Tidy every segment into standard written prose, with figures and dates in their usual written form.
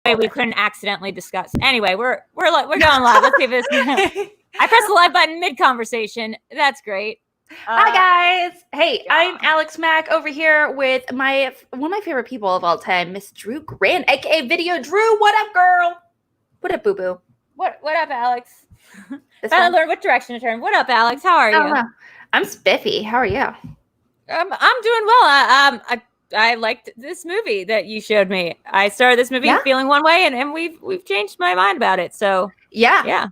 we couldn't accidentally discuss. Anyway, we're going live. Let's see if this. I pressed the live button mid conversation. That's great. Hi guys. Hey, I'm Alex Mack over here with one of my favorite people of all time, Miss Drew Grant, aka Video Drew. What up, girl? What up, boo boo? What up, Alex? I learned what direction to turn. What up, Alex? How are you? I'm spiffy. How are you? I'm doing well. I liked this movie that you showed me. I started this movie feeling one way, and we've changed my mind about it. So yeah.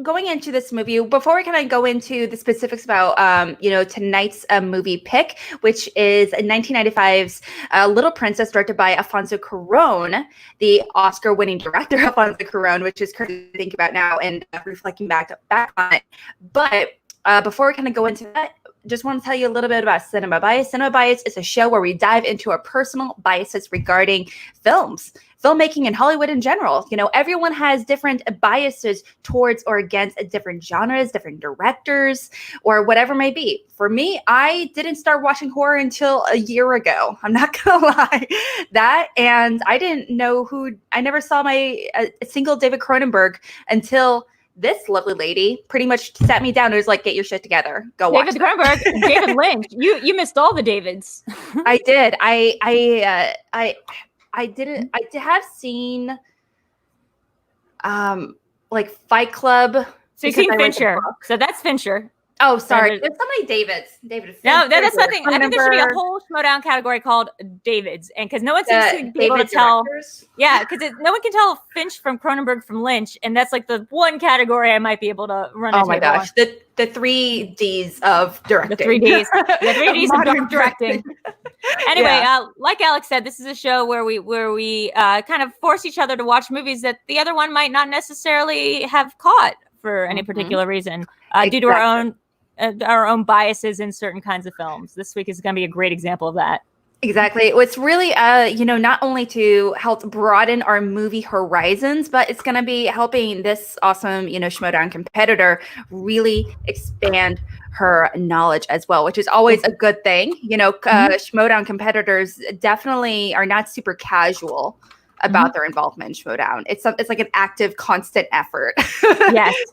Going into this movie, before we kind of go into the specifics about tonight's movie pick, which is 1995's Little Princess, directed by Alfonso Cuaron, the Oscar-winning director Alfonso Cuaron, which is crazy to think about now and reflecting back on it. But before we kind of go into that, just want to tell you a little bit about Cinema Bias. Cinema Bias is a show where we dive into our personal biases regarding filmmaking, and Hollywood in general. You know, everyone has different biases towards or against different genres, different directors, or whatever may be. For me, I didn't start watching horror until a year ago. I'm not gonna lie. And I never saw a single David Cronenberg until this lovely lady pretty much sat me down and was like, get your shit together. Go watch David Cronenberg, David Lynch. You missed all the Davids. I did. I have seen like Fight Club. So you've seen Fincher. So that's Fincher. Oh, sorry. There's so many Davids. David. No, that's nothing. I think there should be a whole Schmoedown category called Davids, and because no one seems to be able to tell. Yeah, because no one can tell Finch from Cronenberg from Lynch, and that's like the one category I might be able to run. Oh my gosh, the 3 Ds of directing. The 3 Ds. The 3 Ds of directing. Anyway, like Alex said, this is a show where we kind of force each other to watch movies that the other one might not necessarily have caught for any particular reason, due to our own biases in certain kinds of films. This week is going to be a great example of that. Exactly. It's really, not only to help broaden our movie horizons, but it's going to be helping this awesome, Schmoedown competitor really expand her knowledge as well, which is always a good thing. Schmoedown competitors definitely are not super casual about their involvement in Schmoedown. It's like an active, constant effort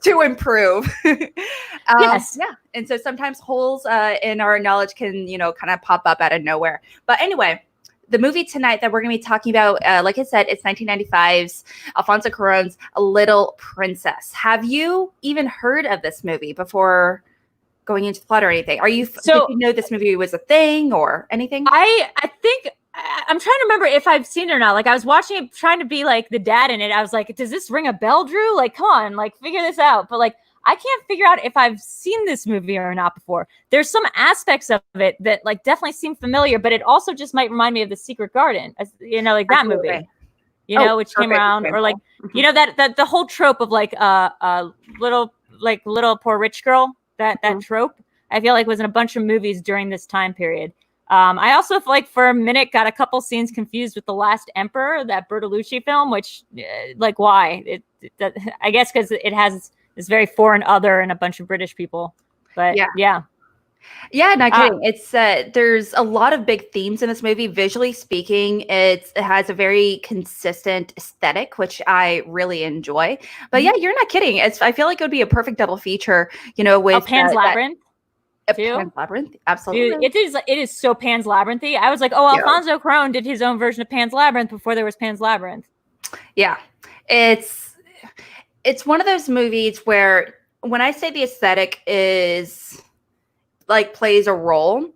to improve. Yes. Yeah. And so sometimes holes in our knowledge can, kind of pop up out of nowhere. But anyway, the movie tonight that we're going to be talking about, like I said, it's 1995's Alfonso Cuaron's Little Princess. Have you even heard of this movie before going into the plot or anything? Did you know this movie was a thing or anything? I think I'm trying to remember if I've seen it or not. Like, I was watching it, trying to be like the dad in it. I was like, does this ring a bell, Drew? Like, come on, like, figure this out. But like, I can't figure out if I've seen this movie or not before. There's some aspects of it that like definitely seem familiar, but it also just might remind me of The Secret Garden, like that movie, which came around, or like, that the whole trope of like little poor rich girl, that trope, I feel like was in a bunch of movies during this time period. I also feel like for a minute got a couple scenes confused with The Last Emperor, that Bertolucci film, which why? I guess because it has this very foreign other and a bunch of British people. But yeah, not kidding. It's there's a lot of big themes in this movie. Visually speaking, it has a very consistent aesthetic, which I really enjoy. But yeah, you're not kidding. I feel like it would be a perfect double feature, with Pan's Labyrinth. Pan's Labyrinth, absolutely. Dude, it is so Pan's Labyrinthy. I was like, Alfonso Cuaron did his own version of Pan's Labyrinth before there was Pan's Labyrinth. Yeah, it's one of those movies where when I say the aesthetic is like plays a role,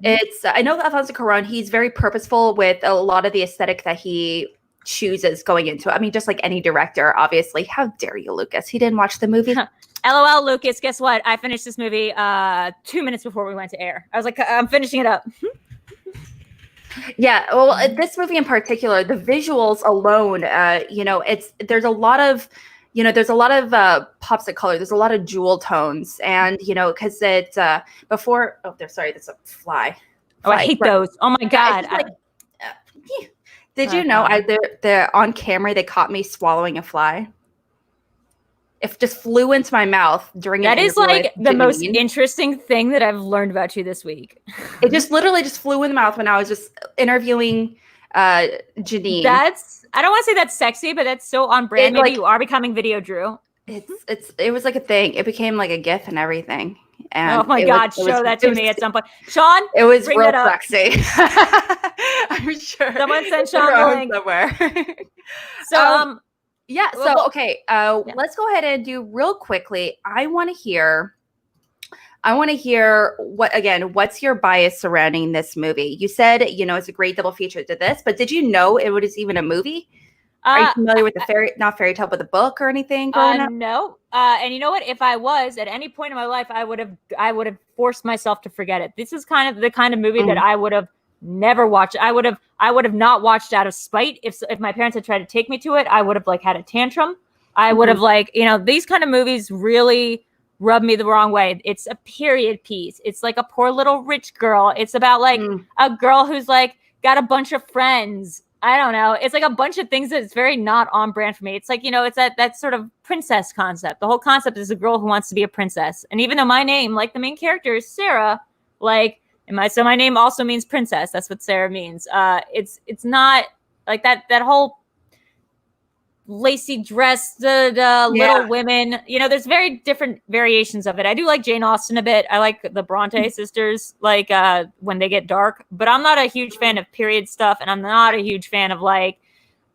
I know Alfonso Cuaron, he's very purposeful with a lot of the aesthetic that he chooses going into it. I mean, just like any director, obviously. How dare you, Lucas? He didn't watch the movie. LOL, Lucas. Guess what? I finished this movie 2 minutes before we went to air. I was like, I'm finishing it up. Yeah. Well, this movie in particular, the visuals alone, there's a lot of pops of color. There's a lot of jewel tones, and because it before. Oh, sorry, that's a fly. Oh, I hate those. Oh my god. Did you know? On camera they caught me swallowing a fly. It just flew into my mouth during that is like the most interesting thing that I've learned about you this week. It just literally just flew in the mouth when I was just interviewing Janine. I don't want to say that's sexy, but that's so on brand. Maybe you are becoming VideoDrew. It was like a thing. It became like a GIF and everything. And oh my God, show that to me at some point. Sean, it was bring real that up. sexy. I'm sure. Someone sent Sean the link. Somewhere. So, yeah. So, okay. Let's go ahead and do real quickly. I want to hear what's your bias surrounding this movie? You said, it's a great double feature to this, but did you know it was even a movie? Are you familiar with not fairy tale, but the book or anything growing up? No. And you know what? If I was at any point in my life, I would have forced myself to forget it. This is kind of the kind of movie that I would have never watched. I would have not watched out of spite. If my parents had tried to take me to it, I would have had a tantrum. I would have these kind of movies really rub me the wrong way. It's a period piece. It's like a poor little rich girl. It's about a girl who's got a bunch of friends. I don't know. It's like a bunch of things that's very not on brand for me. It's it's that sort of princess concept. The whole concept is a girl who wants to be a princess. And even though my name, the main character is Sarah, so my name also means princess. That's what Sarah means. It's not like that whole lacy dress, the Little Women. There's very different variations of it. I do like Jane Austen a bit. I like the Bronte sisters, when they get dark. But I'm not a huge fan of period stuff, and I'm not a huge fan of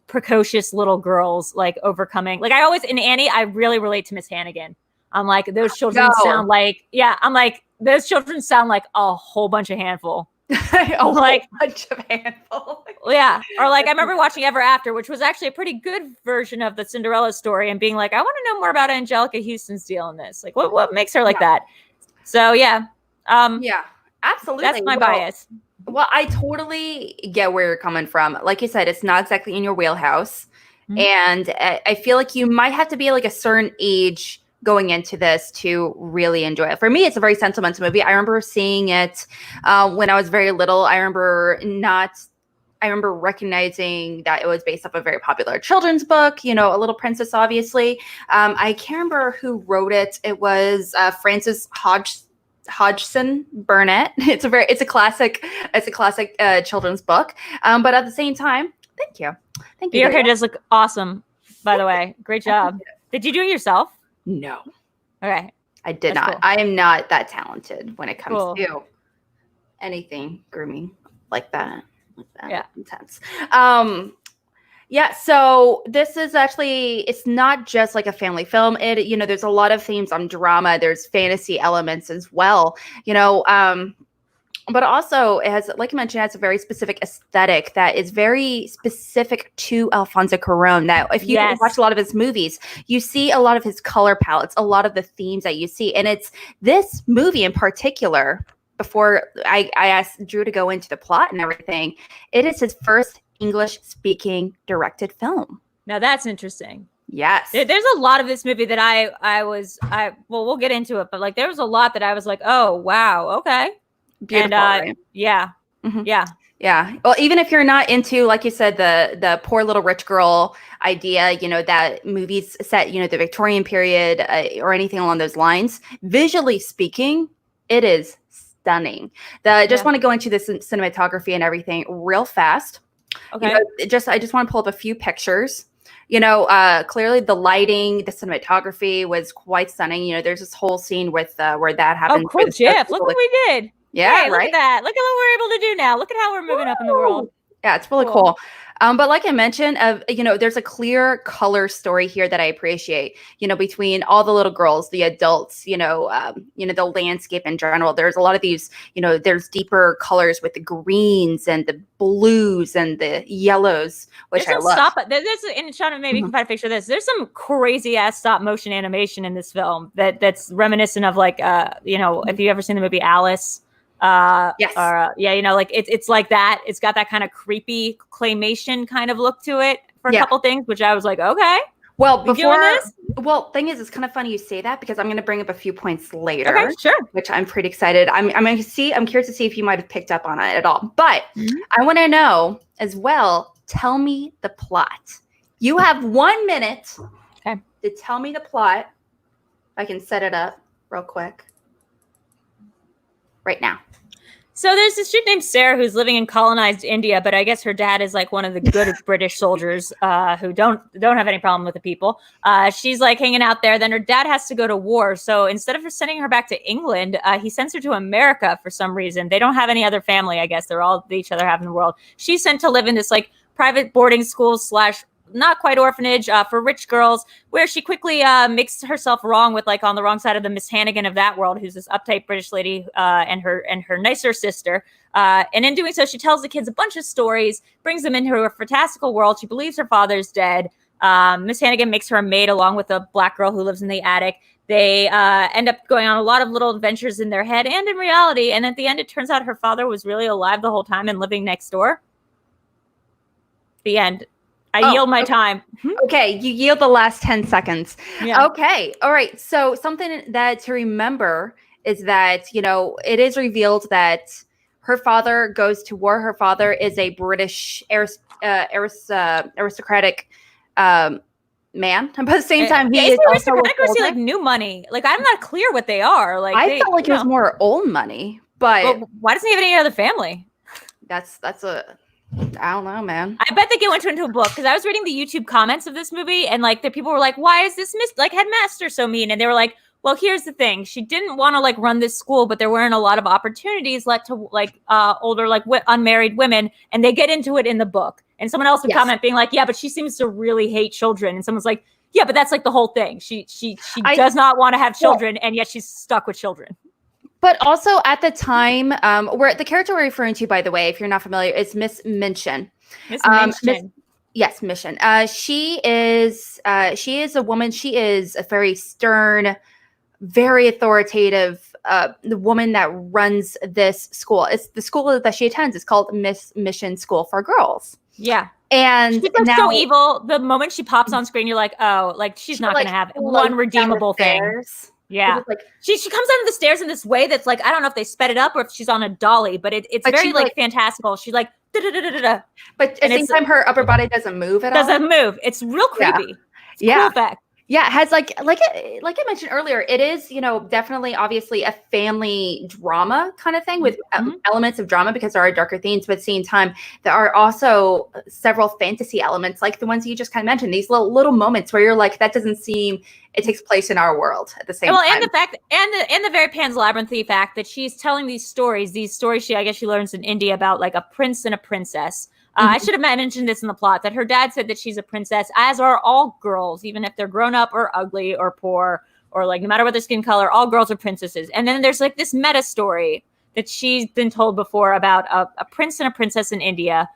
precocious little girls overcoming. I always in Annie, I really relate to Miss Hannigan. I'm those children sound those children sound like a whole bunch of handful. whole bunch of handful. Yeah. Or I remember watching Ever After, which was actually a pretty good version of the Cinderella story, and being I want to know more about Angelica Houston's deal in this. What makes her like that? So yeah. Yeah, absolutely. That's my bias. Well, I totally get where you're coming from. Like you said, it's not exactly in your wheelhouse. Mm-hmm. And I feel like you might have to be a certain age going into this to really enjoy it. For me, it's a very sentimental movie. I remember seeing it when I was very little. I remember recognizing that it was based off a very popular children's book, A Little Princess, obviously. I can't remember who wrote it. It was Frances Hodgson Burnett. It's a classic children's book. But at the same time, thank you. Your hair does look awesome, by the way. Great job. Did you do it yourself? No. Okay. I did not. Cool. I am not that talented when it comes to anything grooming like that. Yeah. Intense. Yeah. So this is actually, it's not just a family film. There's a lot of themes on drama. There's fantasy elements as well, but also it has, like you mentioned, it has a very specific aesthetic that is very specific to Alfonso Cuaron. That if you watch a lot of his movies, you see a lot of his color palettes, a lot of the themes that you see. And it's this movie in particular, before I asked Drew to go into the plot and everything, it is his first English-speaking directed film. Now that's interesting. Yes. There's a lot of this movie that we'll get into it, but there was a lot that I was oh, wow, okay. Beautiful, and right? Yeah. Mm-hmm. Yeah. Well, even if you're not into, like you said, the poor little rich girl idea, that movies set, the Victorian period or anything along those lines, visually speaking, it is stunning. I just want to go into the cinematography and everything real fast. Okay. I just want to pull up a few pictures. Clearly the lighting, the cinematography was quite stunning. There's this whole scene with where that happened. Oh, cool, Jeff. Look what we did. Yeah, hey, look at that. Look at what we're able to do now. Look at how we're moving up in the world. Yeah, it's really cool. But like I mentioned, there's a clear color story here that I appreciate, between all the little girls, the adults, the landscape in general. There's a lot of these, there's deeper colors with the greens and the blues and the yellows, which I love. And Sean, maybe you can find a picture of this. There's some crazy ass stop motion animation in this film that's reminiscent of if you ever seen the movie Alice. Yes. It's like that. It's got that kind of creepy claymation kind of look to it for a couple things, which I was okay. Well, thing is, it's kind of funny you say that because I'm going to bring up a few points later. Okay, sure. Which I'm pretty excited. I'm curious to see if you might have picked up on it at all. But I want to know as well. Tell me the plot. You have 1 minute to tell me the plot. I can set it up real quick. Right now. So there's this chick named Sarah who's living in colonized India, but I guess her dad is like one of the good British soldiers who don't have any problem with the people. She's like hanging out there. Then her dad has to go to war. So instead of sending her back to England, he sends her to America for some reason. They don't have any other family, I guess. They're all they each other have in the world. She's sent to live in this like private boarding school / not quite orphanage for rich girls, where she quickly makes herself wrong with like on the wrong side of the Miss Hannigan of that world, who's this uptight British lady and her nicer sister. And in doing so, she tells the kids a bunch of stories, brings them into her fantastical world. She believes her father's dead. Miss Hannigan makes her a maid along with a black girl who lives in the attic. They end up going on a lot of little adventures in their head and in reality. And at the end, it turns out her father was really alive the whole time and living next door. The end. I yield my time. Okay, you yield the last 10 seconds. Yeah. Okay, all right. So something that to remember is that, you know, it is revealed that her father goes to war. Her father is a British aristocratic man. But at the same time, he is also aristocratic or is he like new money? Like, I'm not clear what they are. Like, I felt like it was more old money. But why doesn't he have any other family? That's I don't know, man. I bet they went into a book because I was reading the YouTube comments of this movie and like the people were like, why is this headmaster so mean? And they were like, well, here's the thing. She didn't want to like run this school, but there weren't a lot of opportunities let to like older, like unmarried women. And they get into it in the book. And someone else would comment being like, yeah, but she seems to really hate children. And someone's like, yeah, but that's like the whole thing. She does not want to have children and yet she's stuck with children. But also at the time, where the character we're referring to, by the way, if you're not familiar, is Miss Minchin. Miss Minchin. Yes, Minchin. She is a woman. She is a very stern, very authoritative, the woman that runs this school. It's the school that she attends. It's called Miss Minchin School for Girls. Yeah. And she's like so evil. The moment she pops on screen, you're like, oh, like she's not going to have one redeemable thing. Yeah. Like, she comes down the stairs in this way that's like, I don't know if they sped it up or if she's on a dolly, but it's very like fantastical. She's like, da-da-da-da-da. But at the same time, her upper body doesn't move at all. Doesn't move. It's real creepy. It's cool effect. Yeah, it has like I mentioned earlier, it is, you know, definitely obviously a family drama kind of thing with elements of drama because there are darker themes, but at the same time, there are also several fantasy elements like the ones you just kind of mentioned, these little moments where you're like, that doesn't seem it takes place in our world at the same time. And the fact and the very Pan's Labyrinthy fact that she's telling these stories I guess she learns in India about like a prince and a princess. I should have mentioned this in the plot that her dad said that she's a princess, as are all girls, even if they're grown up or ugly or poor or like no matter what their skin color, all girls are princesses. And then there's like this meta story that she's been told before about a prince and a princess in India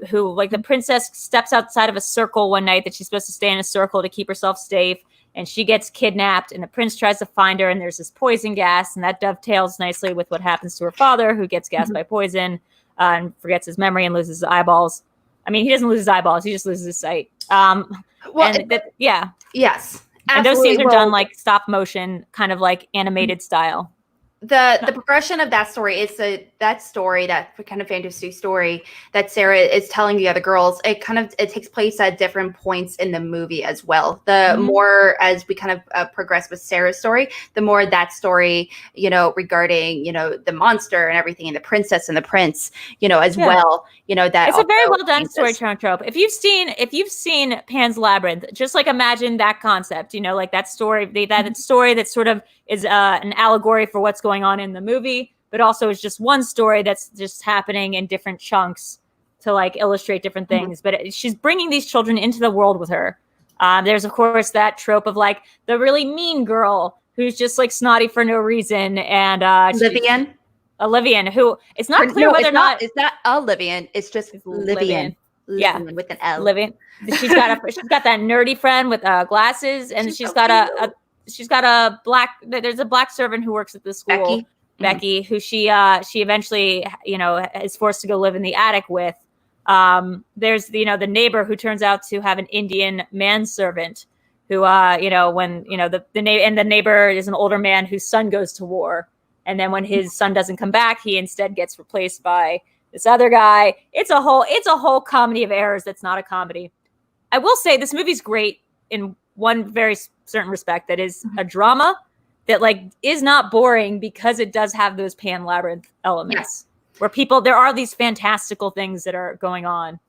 who like the princess steps outside of a circle one night that she's supposed to stay in a circle to keep herself safe. And she gets kidnapped and the prince tries to find her and there's this poison gas and that dovetails nicely with what happens to her father who gets gassed by poison. And forgets his memory and loses his eyeballs. I mean, he doesn't lose his eyeballs; he just loses his sight. Yes, and those scenes are done like stop motion, kind of like animated style. The progression of that story is that kind of fantasy story that Sarah is telling the other girls. It takes place at different points in the movie as well. The more as we kind of progress with Sarah's story, the more that story, you know, regarding, you know, the monster and everything and the princess and the prince, you know, as well, you know, that it's a very well done storytelling trope. If you've seen Pan's Labyrinth, just like imagine that concept, you know, like that story, that story that sort of is an allegory for what's going on in the movie, but also is just one story that's just happening in different chunks to like illustrate different things. But she's bringing these children into the world with her. There's of course that trope of like the really mean girl who's just like snotty for no reason, and Olivian, who it's not clear whether or not it's not Olivian, it's just Livian. Yeah, with an L. Livian. She's got that nerdy friend with glasses, and she's got a there's a black servant who works at the school, Becky, who she eventually, you know, is forced to go live in the attic with. There's, you know, the neighbor who turns out to have an Indian manservant who, you know, when, you know, the neighbor is an older man whose son goes to war. And then when his son doesn't come back, he instead gets replaced by this other guy. It's a whole comedy of errors. That's not a comedy. I will say this movie's great in one very certain respect, that is a drama that like is not boring because it does have those Pan Labyrinth elements where there are these fantastical things that are going on.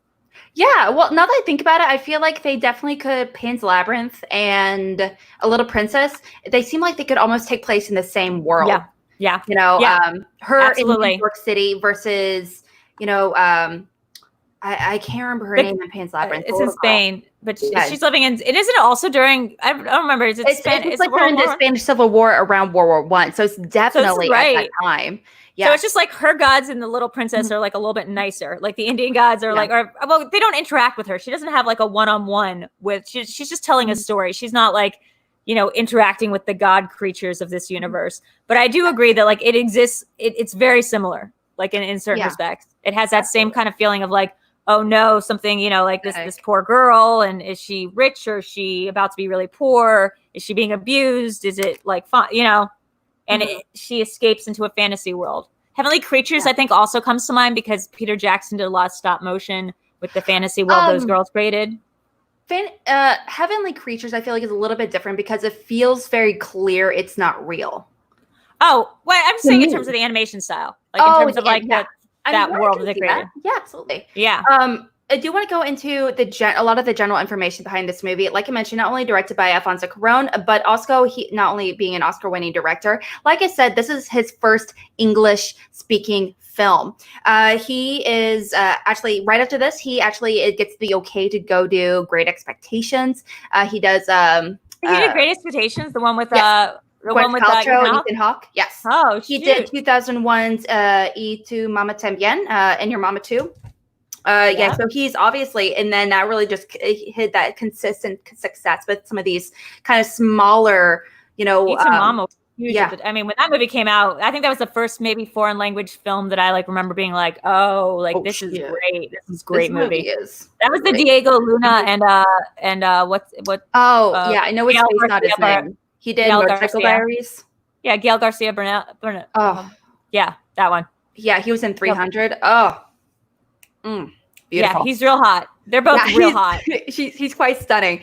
Yeah, well, now that I think about it, I feel like they definitely could. Pan's Labyrinth and A Little Princess, they seem like they could almost take place in the same world. Yeah. You know, her absolutely. in New York City versus, you know, I can't remember her name in Pan's Labyrinth. It's in Spain, but she's living in. It isn't it also during? I don't remember. It's like during the Spanish Civil War around World War I. So it's definitely at that time. Yeah. So it's just like her gods and the Little Princess are like a little bit nicer. Like the Indian gods are well, they don't interact with her. She doesn't have like a one-on-one with. She's just telling a story. She's not like, you know, interacting with the god creatures of this universe. But I do agree that like it exists. It's very similar. Like in certain respects, it has that same kind of feeling of like, oh no, something, you know, like this poor girl, and is she rich or is she about to be really poor? Is she being abused? Is it like fun, you know? And she escapes into a fantasy world. Heavenly Creatures, I think, also comes to mind because Peter Jackson did a lot of stop motion with the fantasy world those girls created. Heavenly Creatures, I feel like is a little bit different because it feels very clear it's not real. Oh, well, I'm saying in terms of the animation style, like in terms of like that world that they created. Yeah, absolutely. Yeah. I do want to go into a lot of the general information behind this movie. Like I mentioned, not only directed by Alfonso Cuaron, but also he not only being an Oscar-winning director. Like I said, this is his first English-speaking film. He is actually right after this. It gets the okay to go do Great Expectations. He does. He did Great Expectations, the one with the one with Ethan Hawke. Yes. Oh, he did 2001's Y Tu Mama Tambien, and Your Mama Too. So he's obviously, and then that really just hit that consistent success with some of these kind of smaller, you know. Mama, I mean, when that movie came out, I think that was the first maybe foreign language film that I like remember being like, this is great. This is a great movie. That was the Diego Luna and what? I know his face, not his name. He did Motorcycle Diaries. Yeah, Gael Garcia Bernal. Yeah, that one. Yeah, he was in 300. Oh. Beautiful. Yeah, he's real hot. They're both real hot. He's quite stunning.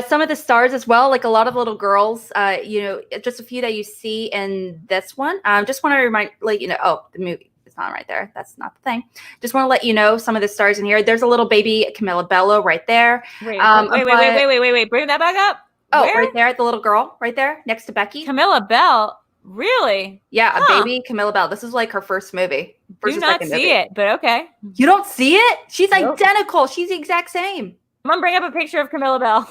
Some of the stars as well, like a lot of little girls, you know, just a few that you see in this one. Just want to let you know, the movie is not right there. That's not the thing. Just want to let you know some of the stars in here. There's a little baby Camilla Bello right there. Wait. Bring that back up. Where? Right there, the little girl right there next to Becky. Camilla Bell. Really? Yeah, a baby Camilla Bell. This is like her first movie. Do not see it, but okay. You don't see it? She's identical. She's the exact same. I'm gonna bring up a picture of Camilla Bell.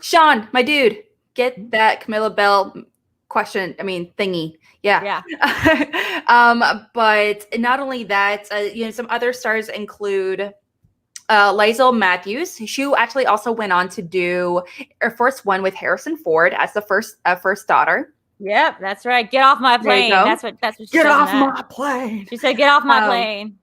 Sean, my dude, get that Camilla Bell thingy. Yeah. But not only that, you know, some other stars include Liesl Matthews. She actually also went on to do her first one with Harrison Ford as the first daughter. Yep, that's right. Get off my plane. That's what she said. Get off my plane. She said, "Get off my plane."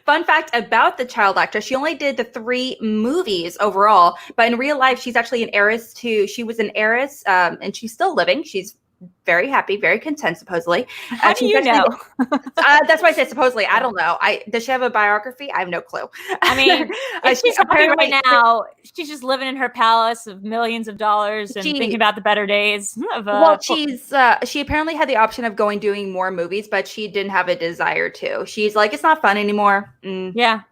Fun fact about the child actress: she only did the 3 movies overall, but in real life, she's actually an heiress too. She was an heiress, and she's still living. She's very happy, very content, supposedly. How do you know? That's why I say supposedly. I don't know. Does she have a biography? I have no clue. I mean, she's happy right now. She's just living in her palace of millions of dollars and thinking about the better days. She apparently had the option of doing more movies, but she didn't have a desire to. She's like, it's not fun anymore. Yeah.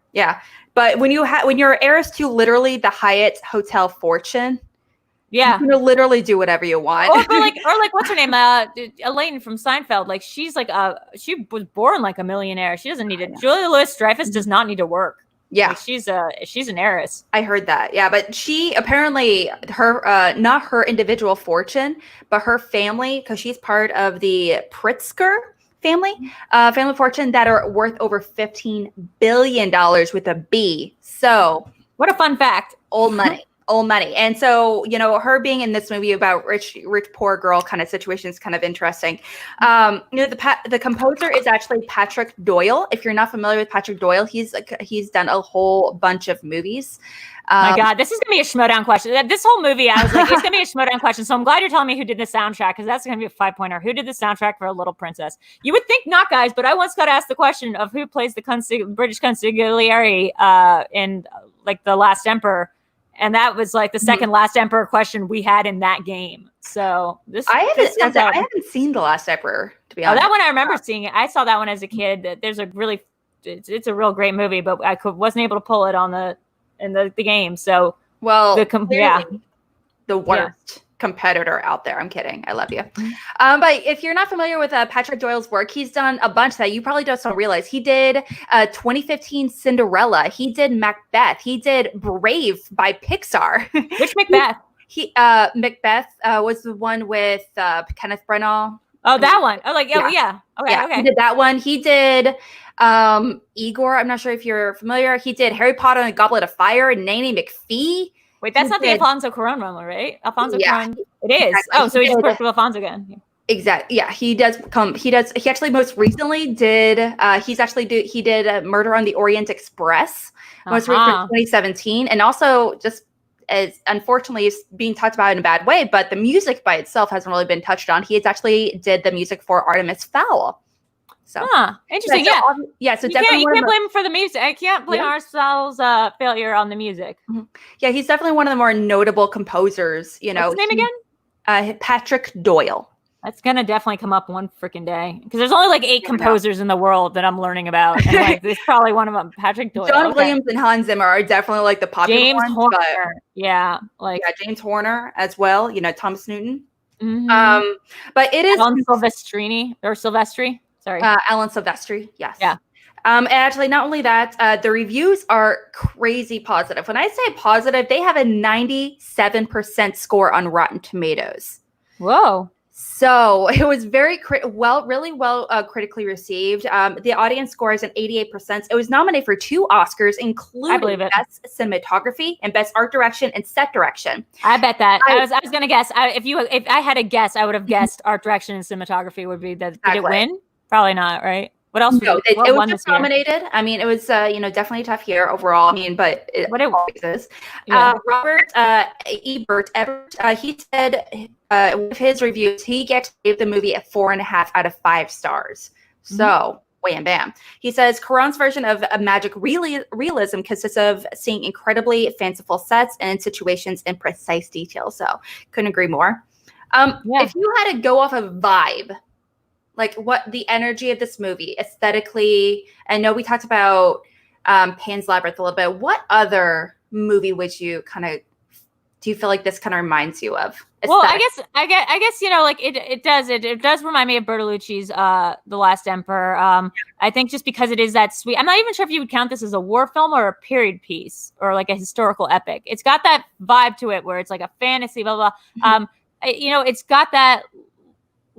But when you're heiress to literally the Hyatt hotel fortune. Yeah, you can literally do whatever you want. Or like what's her name? Elaine from Seinfeld. Like she's like she was born like a millionaire. She doesn't need it. Julia Louis-Dreyfus does not need to work. Yeah, like she's an heiress. I heard that. Yeah, but she apparently not her individual fortune, but her family, because she's part of the Pritzker family fortune that are worth over $15 billion with a B. So what a fun fact. Old money. Old money. And so, you know, her being in this movie about rich, poor girl kind of situation is kind of interesting. You know, the composer is actually Patrick Doyle. If you're not familiar with Patrick Doyle, he's done a whole bunch of movies. My God, this is going to be a Schmoedown question. This whole movie, I was like, it's going to be a Schmoedown question. So I'm glad you're telling me who did the soundtrack, because that's going to be a 5-pointer. Who did the soundtrack for A Little Princess? You would think not, guys, but I once got asked the question of who plays the British consigliere in like The Last Emperor. and that was like the second Last Emperor question we had in that game. So I haven't seen The Last Emperor, to be honest. That one I remember seeing it. I saw that one as a kid. There's it's a real great movie, but I wasn't able to pull it on the game. So the worst competitor out there. I'm kidding. I love you. But if you're not familiar with Patrick Doyle's work, he's done a bunch that you probably just don't realize. He did 2015 Cinderella. He did Macbeth. He did Brave by Pixar. Which Macbeth? Macbeth was the one with Kenneth Branagh. Oh, that one. Oh, like, yeah. Okay. He did that one. He did Igor. I'm not sure if you're familiar. He did Harry Potter and the Goblet of Fire and Nanny McPhee. Wait, that's not the Alfonso Cuaron one, right? Alfonso Cuaron. It is. Exactly. Oh, so he just worked with Alfonso again. Yeah. Exactly. Yeah, he actually most recently did he did Murder on the Orient Express most recently in 2017, and also just as unfortunately is being talked about in a bad way, but the music by itself hasn't really been touched on. He actually did the music for Artemis Fowl. So interesting. So definitely you can't blame him for the music. I can't blame Artemis Fowl's failure on the music. Mm-hmm. Yeah, he's definitely one of the more notable composers. You know, what's his name again? Patrick Doyle. That's gonna definitely come up one freaking day because there's only like 8 composers in the world that I'm learning about, and like this is probably one of them. Patrick Doyle, John Williams, and Hans Zimmer are definitely like the popular James ones. Horner, James Horner as well. You know, Thomas Newton. Mm-hmm. But it is Alan Silvestri. Sorry, Alan Silvestri. Yes. Yeah. And actually, not only that, the reviews are crazy positive. When I say positive, they have a 97% score on Rotten Tomatoes. Whoa. So it was really well critically received. The audience score is an 88%. It was nominated for 2 Oscars, including Best Cinematography and Best Art Direction and Set Direction. I bet that. I was gonna guess. If I had a guess, I would have guessed art direction and cinematography would be the. Did it win? Probably not, right? What else? No, it was just nominated. I mean, it was definitely a tough year overall. I mean, but it always is. Yeah. Robert Ebert, he said with his reviews, he gave the movie a 4.5 out of 5 stars. So wham bam. He says Cuaron's version of a magic realism consists of seeing incredibly fanciful sets and situations in precise detail. So couldn't agree more. If you had to go off a vibe, like what the energy of this movie aesthetically, I know we talked about Pan's Labyrinth a little bit. What other movie would you do you feel like this kind of reminds you of? Well, I guess like it does remind me of Bertolucci's The Last Emperor. I think just because it is that sweet. I'm not even sure if you would count this as a war film or a period piece or like a historical epic. It's got that vibe to it where it's like a fantasy, blah blah. It's got that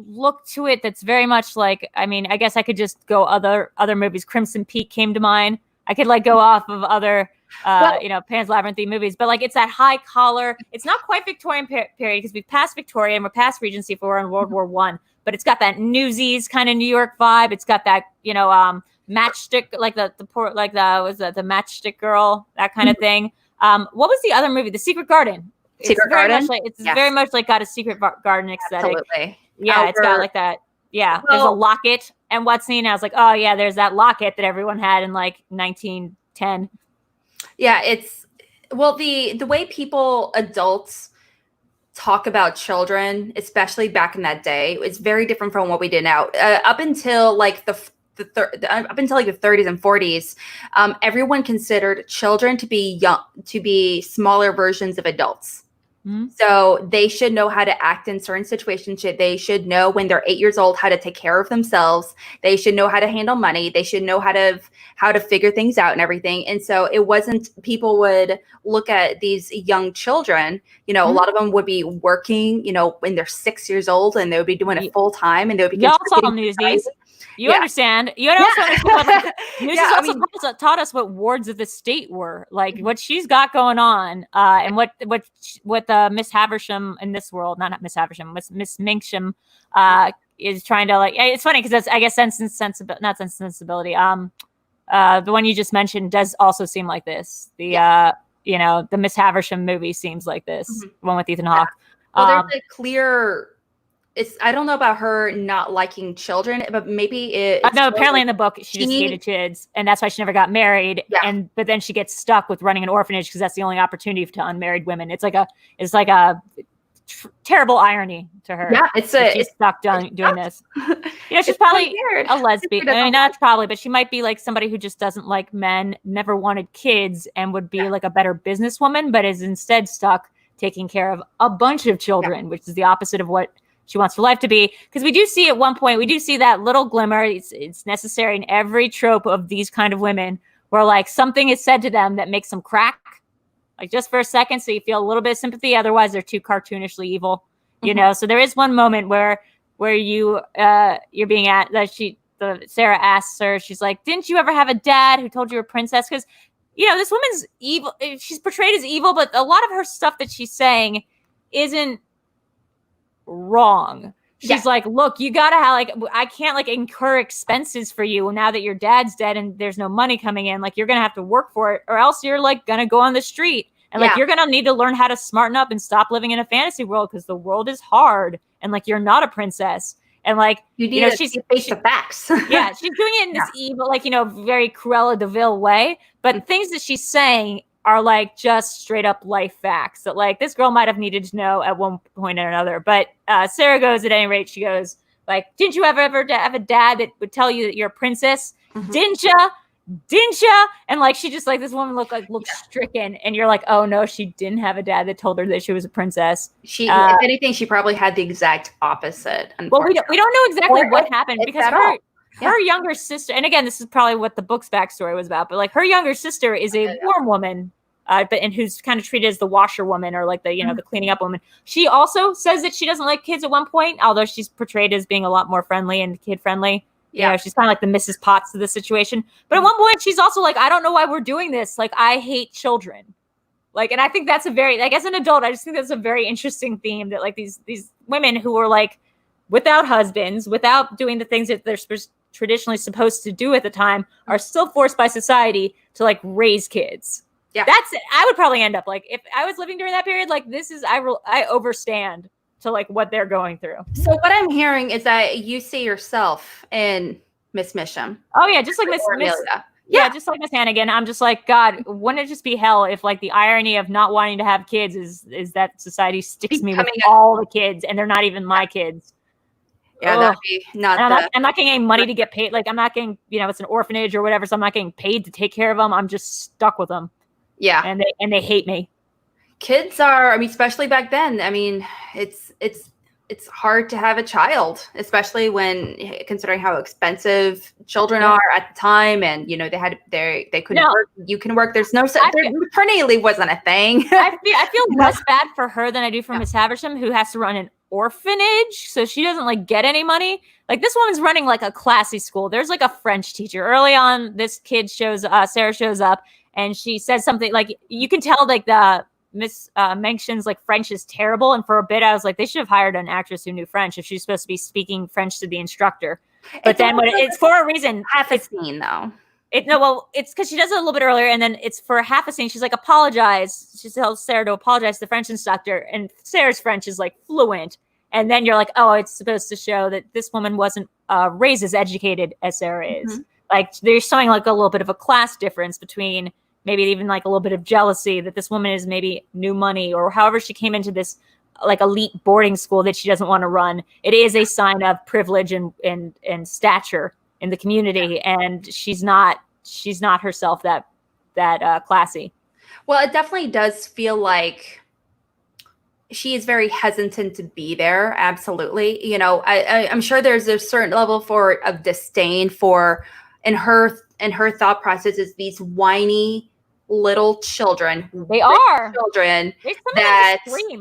look to it that's very much like, I mean, I guess I could just go other movies. Crimson Peak came to mind. I could like go off of other Pan's Labyrinth movies, but like it's that high collar. It's not quite Victorian period because we've passed Victoria and we're past Regency if we're in World War I, but it's got that Newsies kind of New York vibe. It's got that matchstick, like the matchstick girl, that kind of thing. What was the other movie? The Secret Garden. Secret Garden. It's very much like got a Secret Garden aesthetic. Absolutely. Yeah, it's got like that. Yeah, there's a locket and what's seen. I was like, oh yeah, there's that locket that everyone had in like 1910. Yeah, it's the way adults talk about children, especially back in that day, it's very different from what we did now. Up until like the 30s and 40s, everyone considered children to be smaller versions of adults. So they should know how to act in certain situations. They should know when they're 8 years old how to take care of themselves. They should know how to handle money. They should know how to figure things out and everything. And so it wasn't, people would look at these young children, a lot of them would be working, when they're 6 years old and they would be doing it full time and they would be y'all saw Newsies. You understand. You also understand. Newsies also taught us what wards of the state were, like what she's got going on, and what Miss Havisham in this world, not Miss Havisham, Miss Minksham, is trying to like. It's funny because that's, I guess, Sense and Sensibility. The one you just mentioned does also seem like this. The Miss Havisham movie seems like this. The one with Ethan Hawke. Well, there's a clear I don't know about her not liking children, but maybe it's no, apparently in the book she just hated kids, and that's why she never got married. Yeah. But then she gets stuck with running an orphanage because that's the only opportunity to unmarried women. It's like a terrible irony to her. Yeah, she's stuck doing this. She's probably a lesbian. I mean, not probably, but she might be like somebody who just doesn't like men, never wanted kids, and would be like a better businesswoman, but is instead stuck taking care of a bunch of children, which is the opposite of what she wants her life to be. Because we do see at one point, we do see that little glimmer. It's necessary in every trope of these kind of women where like something is said to them that makes them crack, like just for a second. So you feel a little bit of sympathy. Otherwise they're too cartoonishly evil, you know? So there is one moment where you're being at that Sarah asks her, she's like, didn't you ever have a dad who told you were a princess? Because, this woman's evil. She's portrayed as evil, but a lot of her stuff that she's saying isn't wrong. She's like, look, you gotta have I can't incur expenses for you now that your dad's dead and there's no money coming in. Like, you're gonna have to work for it, or else you're gonna go on the street and you're gonna need to learn how to smarten up and stop living in a fantasy world because the world is hard and you're not a princess. And you need to face the facts. Yeah, she's doing it in this evil, very Cruella de Vil way. But things that she's saying are just straight up life facts that this girl might have needed to know at one point or another. But Sarah goes, at any rate, she goes didn't you ever have a dad that would tell you that you're a princess? Didn't ya? And she just this woman looks stricken, and you're like, oh no, she didn't have a dad that told her that she was a princess. If anything, she probably had the exact opposite. Well, we don't know exactly what happened because her younger sister, and again, this is probably what the book's backstory was about, but her younger sister is a warm woman, and who's kind of treated as the washerwoman or the cleaning up woman. She also says that she doesn't like kids at one point, although she's portrayed as being a lot more friendly and kid friendly. She's kind of like the Mrs. Potts of the situation. But at one point, she's also I don't know why we're doing this. I hate children. And I think that's a very, as an adult, I just think that's a very interesting theme that these women who were without husbands, without doing the things that they're traditionally supposed to do at the time, are still forced by society to raise kids. Yeah, that's it. I would probably end up if I was living during that period. I overstand to what they're going through. So what I'm hearing is that you see yourself in Miss Misham. Oh yeah, just like Miss Yeah, just like Miss Hannigan. I'm just God, wouldn't it just be hell if the irony of not wanting to have kids is that society sticks me with all the kids and they're not even my kids. Yeah, that'd be not. I'm not getting any money to get paid. I'm not getting, it's an orphanage or whatever, so I'm not getting paid to take care of them. I'm just stuck with them. Yeah, and they hate me. Kids are, especially back then. It's hard to have a child, especially when considering how expensive children are at the time, and they couldn't work. You can work. There's no maternity leave wasn't a thing. I feel less bad for her than I do for Miss Havisham, who has to run an orphanage, so she doesn't get any money. This woman's running a classy school. There's a French teacher early on. This kid Sarah shows up, and she says something you can tell the Miss mentions French is terrible, and for a bit I was they should have hired an actress who knew French if she's supposed to be speaking French to the instructor. But it's for a reason. Half a scene though. It's because she does it a little bit earlier, and then it's for half a scene. She's apologize. She tells Sarah to apologize to the French instructor, and Sarah's French is fluent. And then you're oh, it's supposed to show that this woman wasn't raised as educated as Sarah is. They're showing a little bit of a class difference between maybe even a little bit of jealousy that this woman is maybe new money, or however she came into this elite boarding school that she doesn't want to run. It is a sign of privilege and stature in the community, and she's not herself that classy. Well, it definitely does feel like she is very hesitant to be there. Absolutely. I'm sure there's a certain level of disdain for, in her thought process, is these whiny little children. They are children that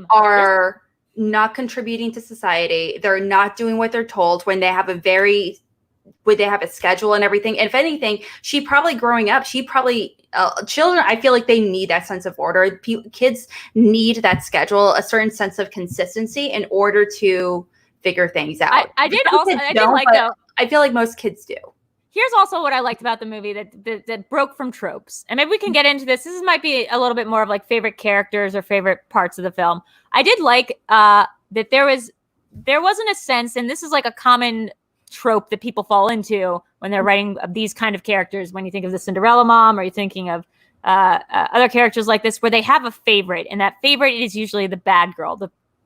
are not contributing to society. They're not doing what they're told when they have a schedule and everything. And if anything, she probably growing up, children, I feel they need that sense of order. Kids need that schedule, a certain sense of consistency in order to figure things out. I feel like most kids do. Here's also what I liked about the movie that broke from tropes. And maybe we can get into this. This might be a little bit more of favorite characters or favorite parts of the film. I did like that there was there wasn't a sense, and this is like a common trope that people fall into when they're writing these kind of characters. When you think of the Cinderella mom, or you're thinking of other characters like this, where they have a favorite, and that favorite is usually the bad girl,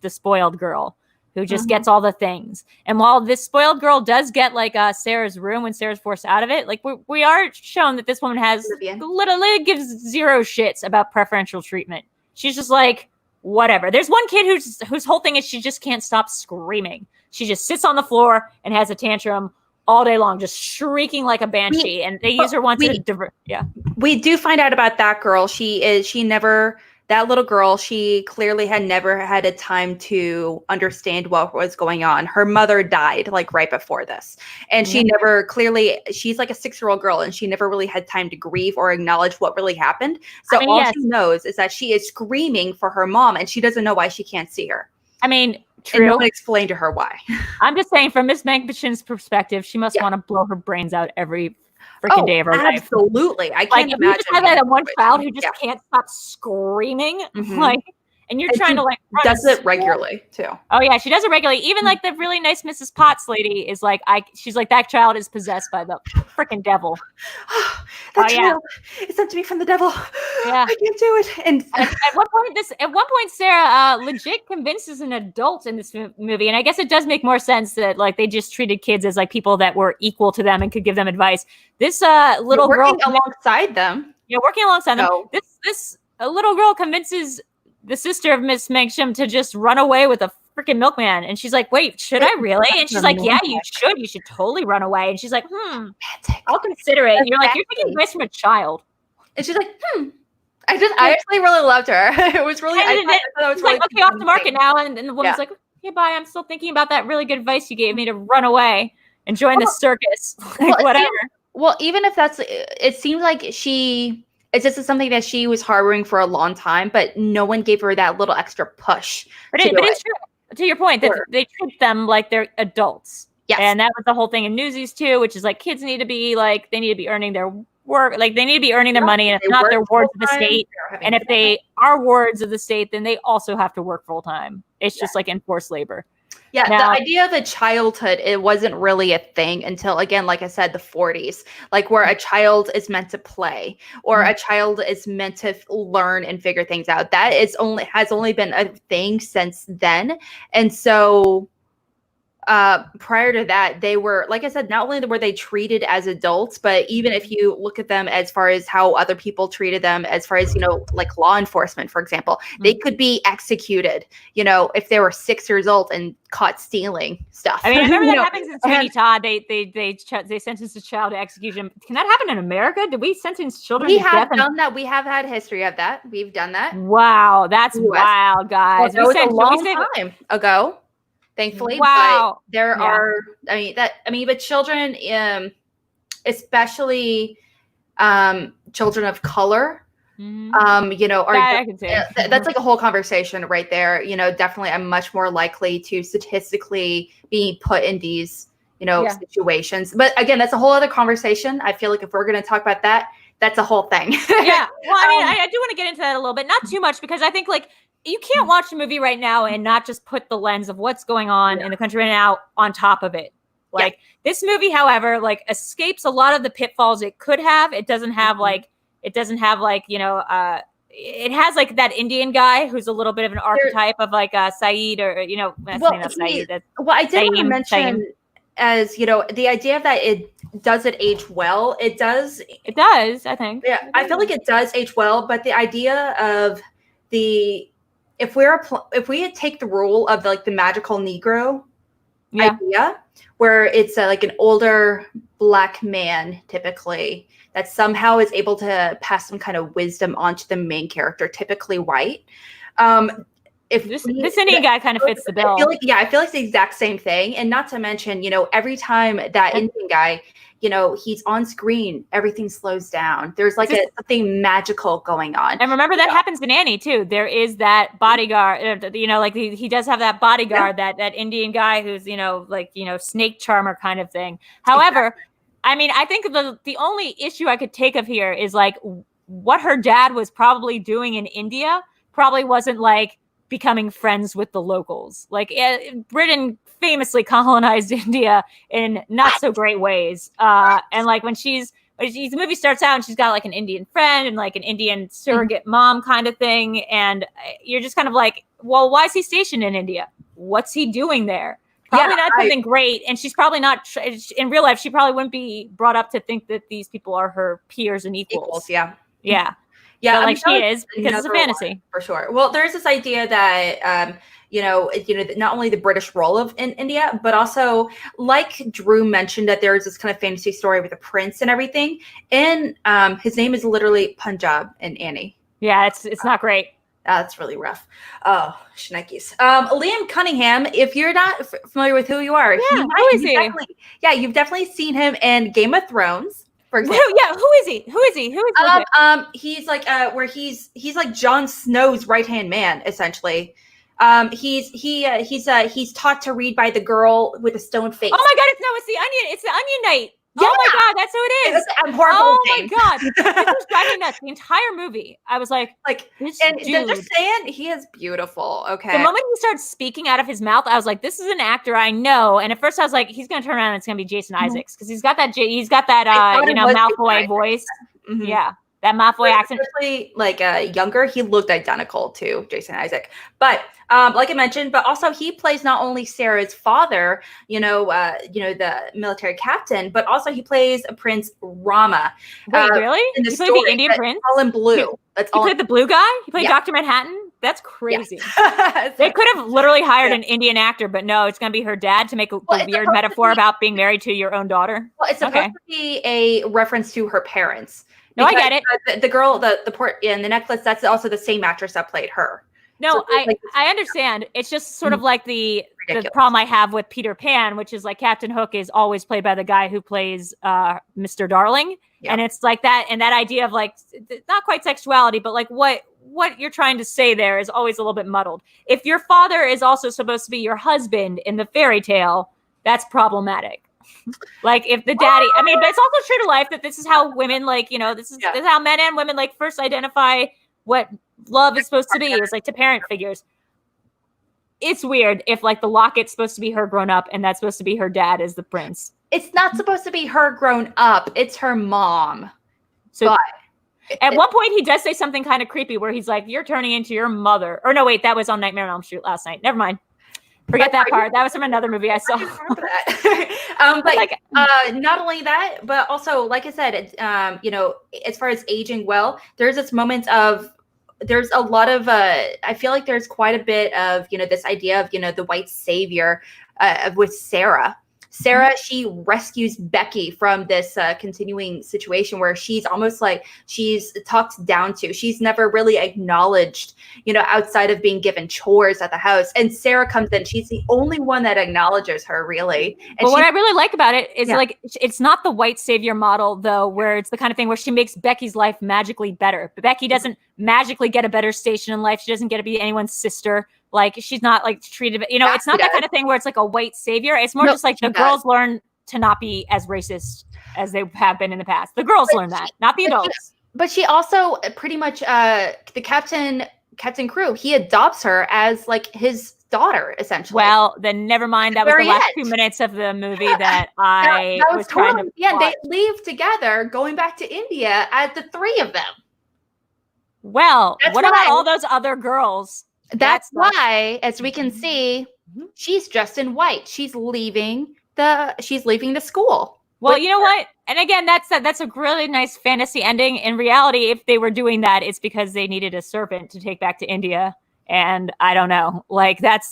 the spoiled girl who just gets all the things. And while this spoiled girl does get like Sarah's room when Sarah's forced out of it, like we are shown that this woman has literally gives zero shits about preferential treatment. She's just like, whatever. There's one kid whose whole thing is she just can't stop screaming. She just sits on the floor and has a tantrum all day long, just shrieking like a banshee. And they use her once to divert. Yeah. We do find out about that girl. That little girl, she clearly had never had a time to understand what was going on. Her mother died like right before this. And she's like a 6-year-old girl, and she never really had time to grieve or acknowledge what really happened. So she knows is that she is screaming for her mom, and she doesn't know why she can't see her. I mean, true. And no one explained to her why. I'm just saying, from Miss Manchin's perspective, she must want to blow her brains out every freaking day of her life. Absolutely. I can't imagine. You just have that one child who just can't stop screaming, and you're trying to does it regularly too. Oh yeah, she does it regularly. Even like the really nice Mrs. Potts lady is like, she's like, that child is possessed by the freaking devil. That child is sent to me from the devil. Yeah, I can't do it. And at one point, Sarah legit convinces an adult in this movie, and I guess it does make more sense that like they just treated kids as like people that were equal to them and could give them advice. This little girl alongside them. Yeah, working alongside them. This little girl convinces the sister of Miss Manchin to just run away with a freaking milkman. And she's like, wait, should I really? And she's like, yeah, you should. You should totally run away. And she's like, I'll consider it. And you're like, you're taking advice from a child. And she's like, I actually really loved her. It was really, I thought it was really like, okay, off the market now. And the woman's like, okay, bye. I'm still thinking about that really good advice you gave me to run away and join the circus. Whatever. Even if it seems like it's just something that she was harboring for a long time, but no one gave her that little extra push. But it's true. To your point, that they treat them like they're adults. Yes. And that was the whole thing in Newsies too, which is like kids need to be like, they need to be earning their work, like they need to be earning their money. And if not, they're wards of the state. And if they are wards of the state, then they also have to work full time. It's just like enforced labor. Yeah, the idea of a childhood, it wasn't really a thing until, again, like I said, the 40s, like where a child is meant to play or a child is meant to learn and figure things out. That has only been a thing since then. And so prior to that, they were, like I said, not only were they treated as adults, but even if you look at them as far as how other people treated them, as far as, like law enforcement, for example, they could be executed, if they were 6 years old and caught stealing stuff. I mean, I remember that happens in Sweeney Todd. They sentenced a child to execution. Can that happen in America? Did we sentence children to death? We have done that. We have had history of that. We've done that. Wow, that's wild, guys. Well, that was a long time ago. Thankfully, but there are, but children, especially children of color, I can say that's like a whole conversation right there. Definitely I'm much more likely to statistically be put in these, situations. But again, that's a whole other conversation. I feel like if we're going to talk about that, that's a whole thing. Yeah. Well, I mean, I do want to get into that a little bit, not too much, because I think like, you can't watch a movie right now and not just put the lens of what's going on in the country right now on top of it. Like this movie, however, like escapes a lot of the pitfalls it could have. It doesn't have it has like that Indian guy who's a little bit of an archetype of like Saeed or, that's the name of Saeed. I did want to mention as, the idea of that it does it age well. It does, I think. Yeah. I feel like it does age well, but the idea of if we take the rule of like the magical Negro idea, where it's like an older Black man typically that somehow is able to pass some kind of wisdom onto the main character, typically white. If this Indian guy kind of fits the bill. I feel like it's the exact same thing. And not to mention, every time that Indian guy, he's on screen, everything slows down. There's like something magical going on. And remember that happens in Annie too. There is that bodyguard, like he does have that bodyguard, that Indian guy who's, snake charmer kind of thing. However, I mean, I think the only issue I could take of here is like what her dad was probably doing in India probably wasn't like becoming friends with the locals. Like Britain famously colonized India in not so great ways. And like when the movie starts out and she's got like an Indian friend and like an Indian surrogate mom kind of thing. And you're just kind of like, well, why is he stationed in India? What's he doing there? Probably not something great. And she's probably not, in real life, she probably wouldn't be brought up to think that these people are her peers and equals. Yeah. Yeah. Yeah. But, like she is, because it's a fantasy. For sure. Well, there's this idea that, not only the British role in India, but also, like Drew mentioned, that there's this kind of fantasy story with a prince and everything. And his name is literally Punjab in Annie. Yeah, it's not great. That's really rough. Oh, shnikes. Liam Cunningham, if you're not familiar with who you are, who is he? You've definitely seen him in Game of Thrones, for example. Who is he? Who is he? He's like where he's like Jon Snow's right-hand man, essentially. He's taught to read by the girl with the stone face. Oh my god, it's the Onion. It's the Onion Knight. Yeah. Oh my god, that's who it is. I'm horrible. Oh my god, this was driving nuts. The entire movie, I was like, this and dude. They're saying he is beautiful. Okay. The moment he starts speaking out of his mouth, I was like, this is an actor I know. And at first, I was like, he's gonna turn around and it's gonna be Jason Isaacs because he's got that Malfoy voice. Mm-hmm. Yeah. That Malfoy accent. Especially like younger, he looked identical to Jason Isaac. But like I mentioned, but also he plays not only Sarah's father, the military captain, but also he plays Prince Rama. Wait, really? In the he story, played the Indian prince? All in blue. He played the blue guy? He played Dr. Manhattan? That's crazy. Yeah. They could have literally hired an Indian actor, but no, it's going to be her dad to make a weird metaphor about being married to your own daughter. Well, it's supposed to be a reference to her parents. No, I get it. The girl, the port in the necklace, that's also the same actress that played her. No, so I understand. It's just sort of like the problem I have with Peter Pan, which is like Captain Hook is always played by the guy who plays Mr. Darling. Yeah. And it's like that. And that idea of like, not quite sexuality, but like what you're trying to say there is always a little bit muddled. If your father is also supposed to be your husband in the fairy tale, that's problematic. Like if the daddy, I mean, but it's also true to life that this is how women this is how men and women like first identify what love is supposed to be, is like to parent figures. It's weird if like the locket's supposed to be her grown up and that's supposed to be her dad as the prince. It's not supposed to be her grown up. It's her mom. So at one point he does say something kind of creepy where he's like, you're turning into your mother. Or no, wait, that was on Nightmare on Elm Street last night. Never mind. Forget that part. That was from another movie I saw. Not only that, but also, like I said, as far as aging well, there's a lot of, I feel like there's quite a bit of, this idea of, the white savior with Sarah. Sarah, she rescues Becky from this continuing situation where she's almost like she's talked down to. She's never really acknowledged, outside of being given chores at the house. And Sarah comes in. She's the only one that acknowledges her, really. And what I really like about it is like it's not the white savior model, though, where it's the kind of thing where she makes Becky's life magically better. But Becky doesn't magically get a better station in life. She doesn't get to be anyone's sister. Like she's not like treated, it's not that kind of thing where it's like a white savior. It's more just like the girls learn to not be as racist as they have been in the past. The girls learn that, not the adults. But she also pretty much, the Captain Crew, he adopts her as like his daughter, essentially. Well, then never mind. That was the last 2 minutes of the movie that I was trying to watch. They leave together, going back to India as the three of them. Well, what about all those other girls? That's why, as we can see, she's dressed in white. She's leaving the school. Well, you know what? And again, that's a really nice fantasy ending. In reality, if they were doing that, it's because they needed a servant to take back to India. And I don't know, like that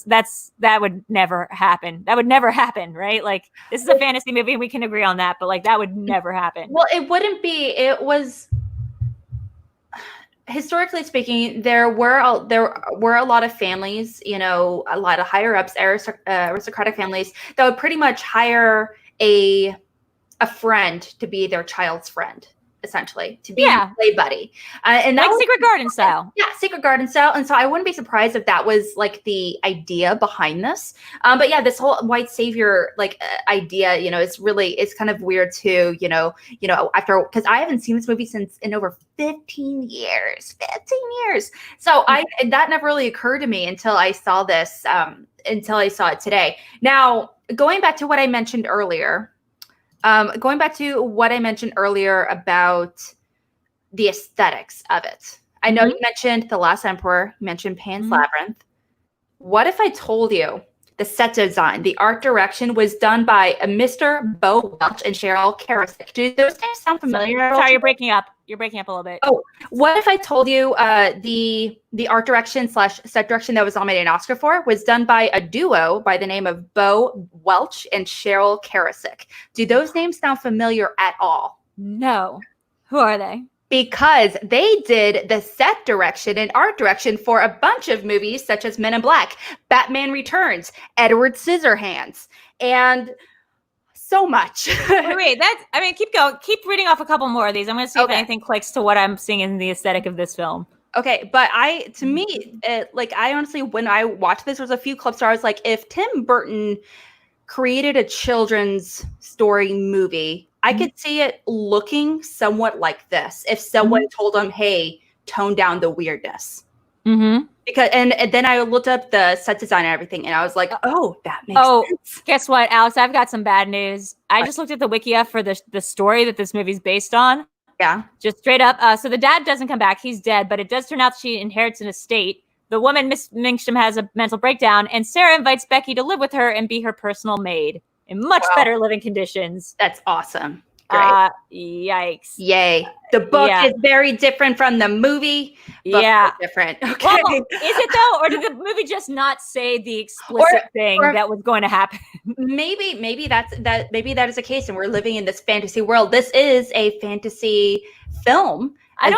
would never happen. That would never happen, right? Like this is a fantasy movie, and we can agree on that. But like that would never happen. Well, it wouldn't be. It was. Historically speaking, there were a lot of families, a lot of higher ups, aristocratic families that would pretty much hire a friend to be their child's friend. essentially, to be your play buddy. And that like was Secret Garden style. Yeah, Secret Garden style. And so I wouldn't be surprised if that was like the idea behind this. But yeah, this whole white savior like idea, you know, it's kind of weird too, you know, after, because I haven't seen this movie since in over 15 years. So that never really occurred to me until I saw this, until I saw it today. Now, going back to what I mentioned earlier, about the aesthetics of it. I know you mentioned The Last Emperor, you mentioned Pan's Labyrinth. What if I told you the set design, the art direction was done by Mr. Bo Welch and Cheryl Karasik? Do those names sound familiar at all? Sorry, you're breaking up. You're breaking up a little bit. Oh, what if I told you the art direction / set direction that was nominated an Oscar for was done by a duo by the name of Bo Welch and Cheryl Karasik? Do those names sound familiar at all? No. Who are they? Because they did the set direction and art direction for a bunch of movies such as Men in Black, Batman Returns, Edward Scissorhands, and so much. Wait, keep going. Keep reading off a couple more of these. I'm going to see if anything clicks to what I'm seeing in the aesthetic of this film. Okay, but I honestly, when I watched this, there was a few clips where I was like, if Tim Burton created a children's story movie, I could see it looking somewhat like this if someone told him, hey, tone down the weirdness. Because and then I looked up the set design and everything, and I was like, oh, that makes sense. Guess what, Alex? I've got some bad news. I just looked at the Wikia for the story that this movie's based on. Yeah. Just straight up. So the dad doesn't come back. He's dead, but it does turn out she inherits an estate. The woman, Miss Minkstrom, has a mental breakdown, and Sarah invites Becky to live with her and be her personal maid in much better living conditions. That's awesome. Great. Yikes. Yay. The book is very different from the movie. Different. Okay. Well, is it though? Or did the movie just not say the explicit thing that was going to happen? Maybe that is the case, and we're living in this fantasy world. This is a fantasy film. And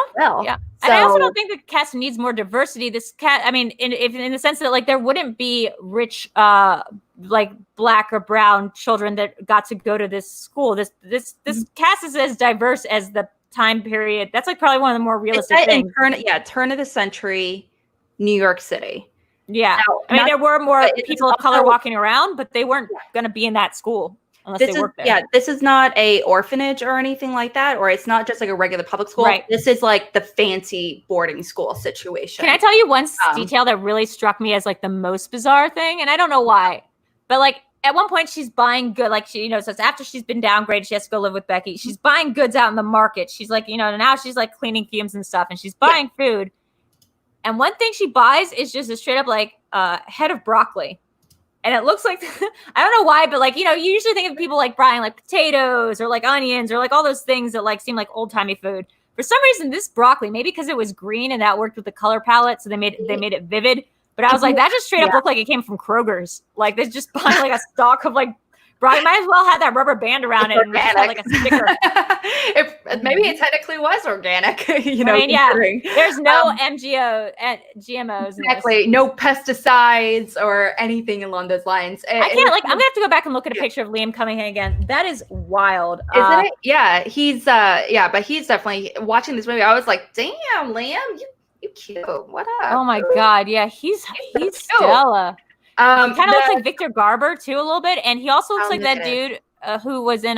I also don't think the cast needs more diversity. This cat, I mean, in the sense that like there wouldn't be rich, like black or brown children that got to go to this school. This cast is as diverse as the time period. That's like probably one of the more realistic things. Turn of the century, New York City. Yeah, now, I mean, there were more people of color walking around, but they weren't going to be in that school. Unless they work there. Yeah, this is not a orphanage or anything like that, or it's not just like a regular public school. Right. This is like the fancy boarding school situation. Can I tell you one detail that really struck me as like the most bizarre thing? And I don't know why, but like at one point she's buying good, like she, so it's after she's been downgraded, she has to go live with Becky. She's buying goods out in the market. She's like, now she's like cleaning fumes and stuff, and she's buying food. And one thing she buys is just a straight up like head of broccoli. And it looks like, I don't know why, but like, you usually think of people like buying like potatoes or like onions or like all those things that like seem like old timey food. For some reason, this broccoli, maybe because it was green and that worked with the color palette, so they made it vivid. But I was like, that just straight up looked like it came from Kroger's. Like they're just buying like a stalk of like broccoli. Might as well have that rubber band around it and just have like a sticker. Maybe it technically was organic. I mean, there's no GMOs. Exactly. No pesticides or anything along those lines. I can't I'm gonna have to go back and look at a picture of Liam Cunningham again. That is wild. Isn't it? Yeah, he's but he's definitely watching this movie. I was like, damn, Liam, you cute. What up? Oh my god, yeah, he's Stella. He kind of looks like Victor Garber too a little bit, and he also looks like that dude who was in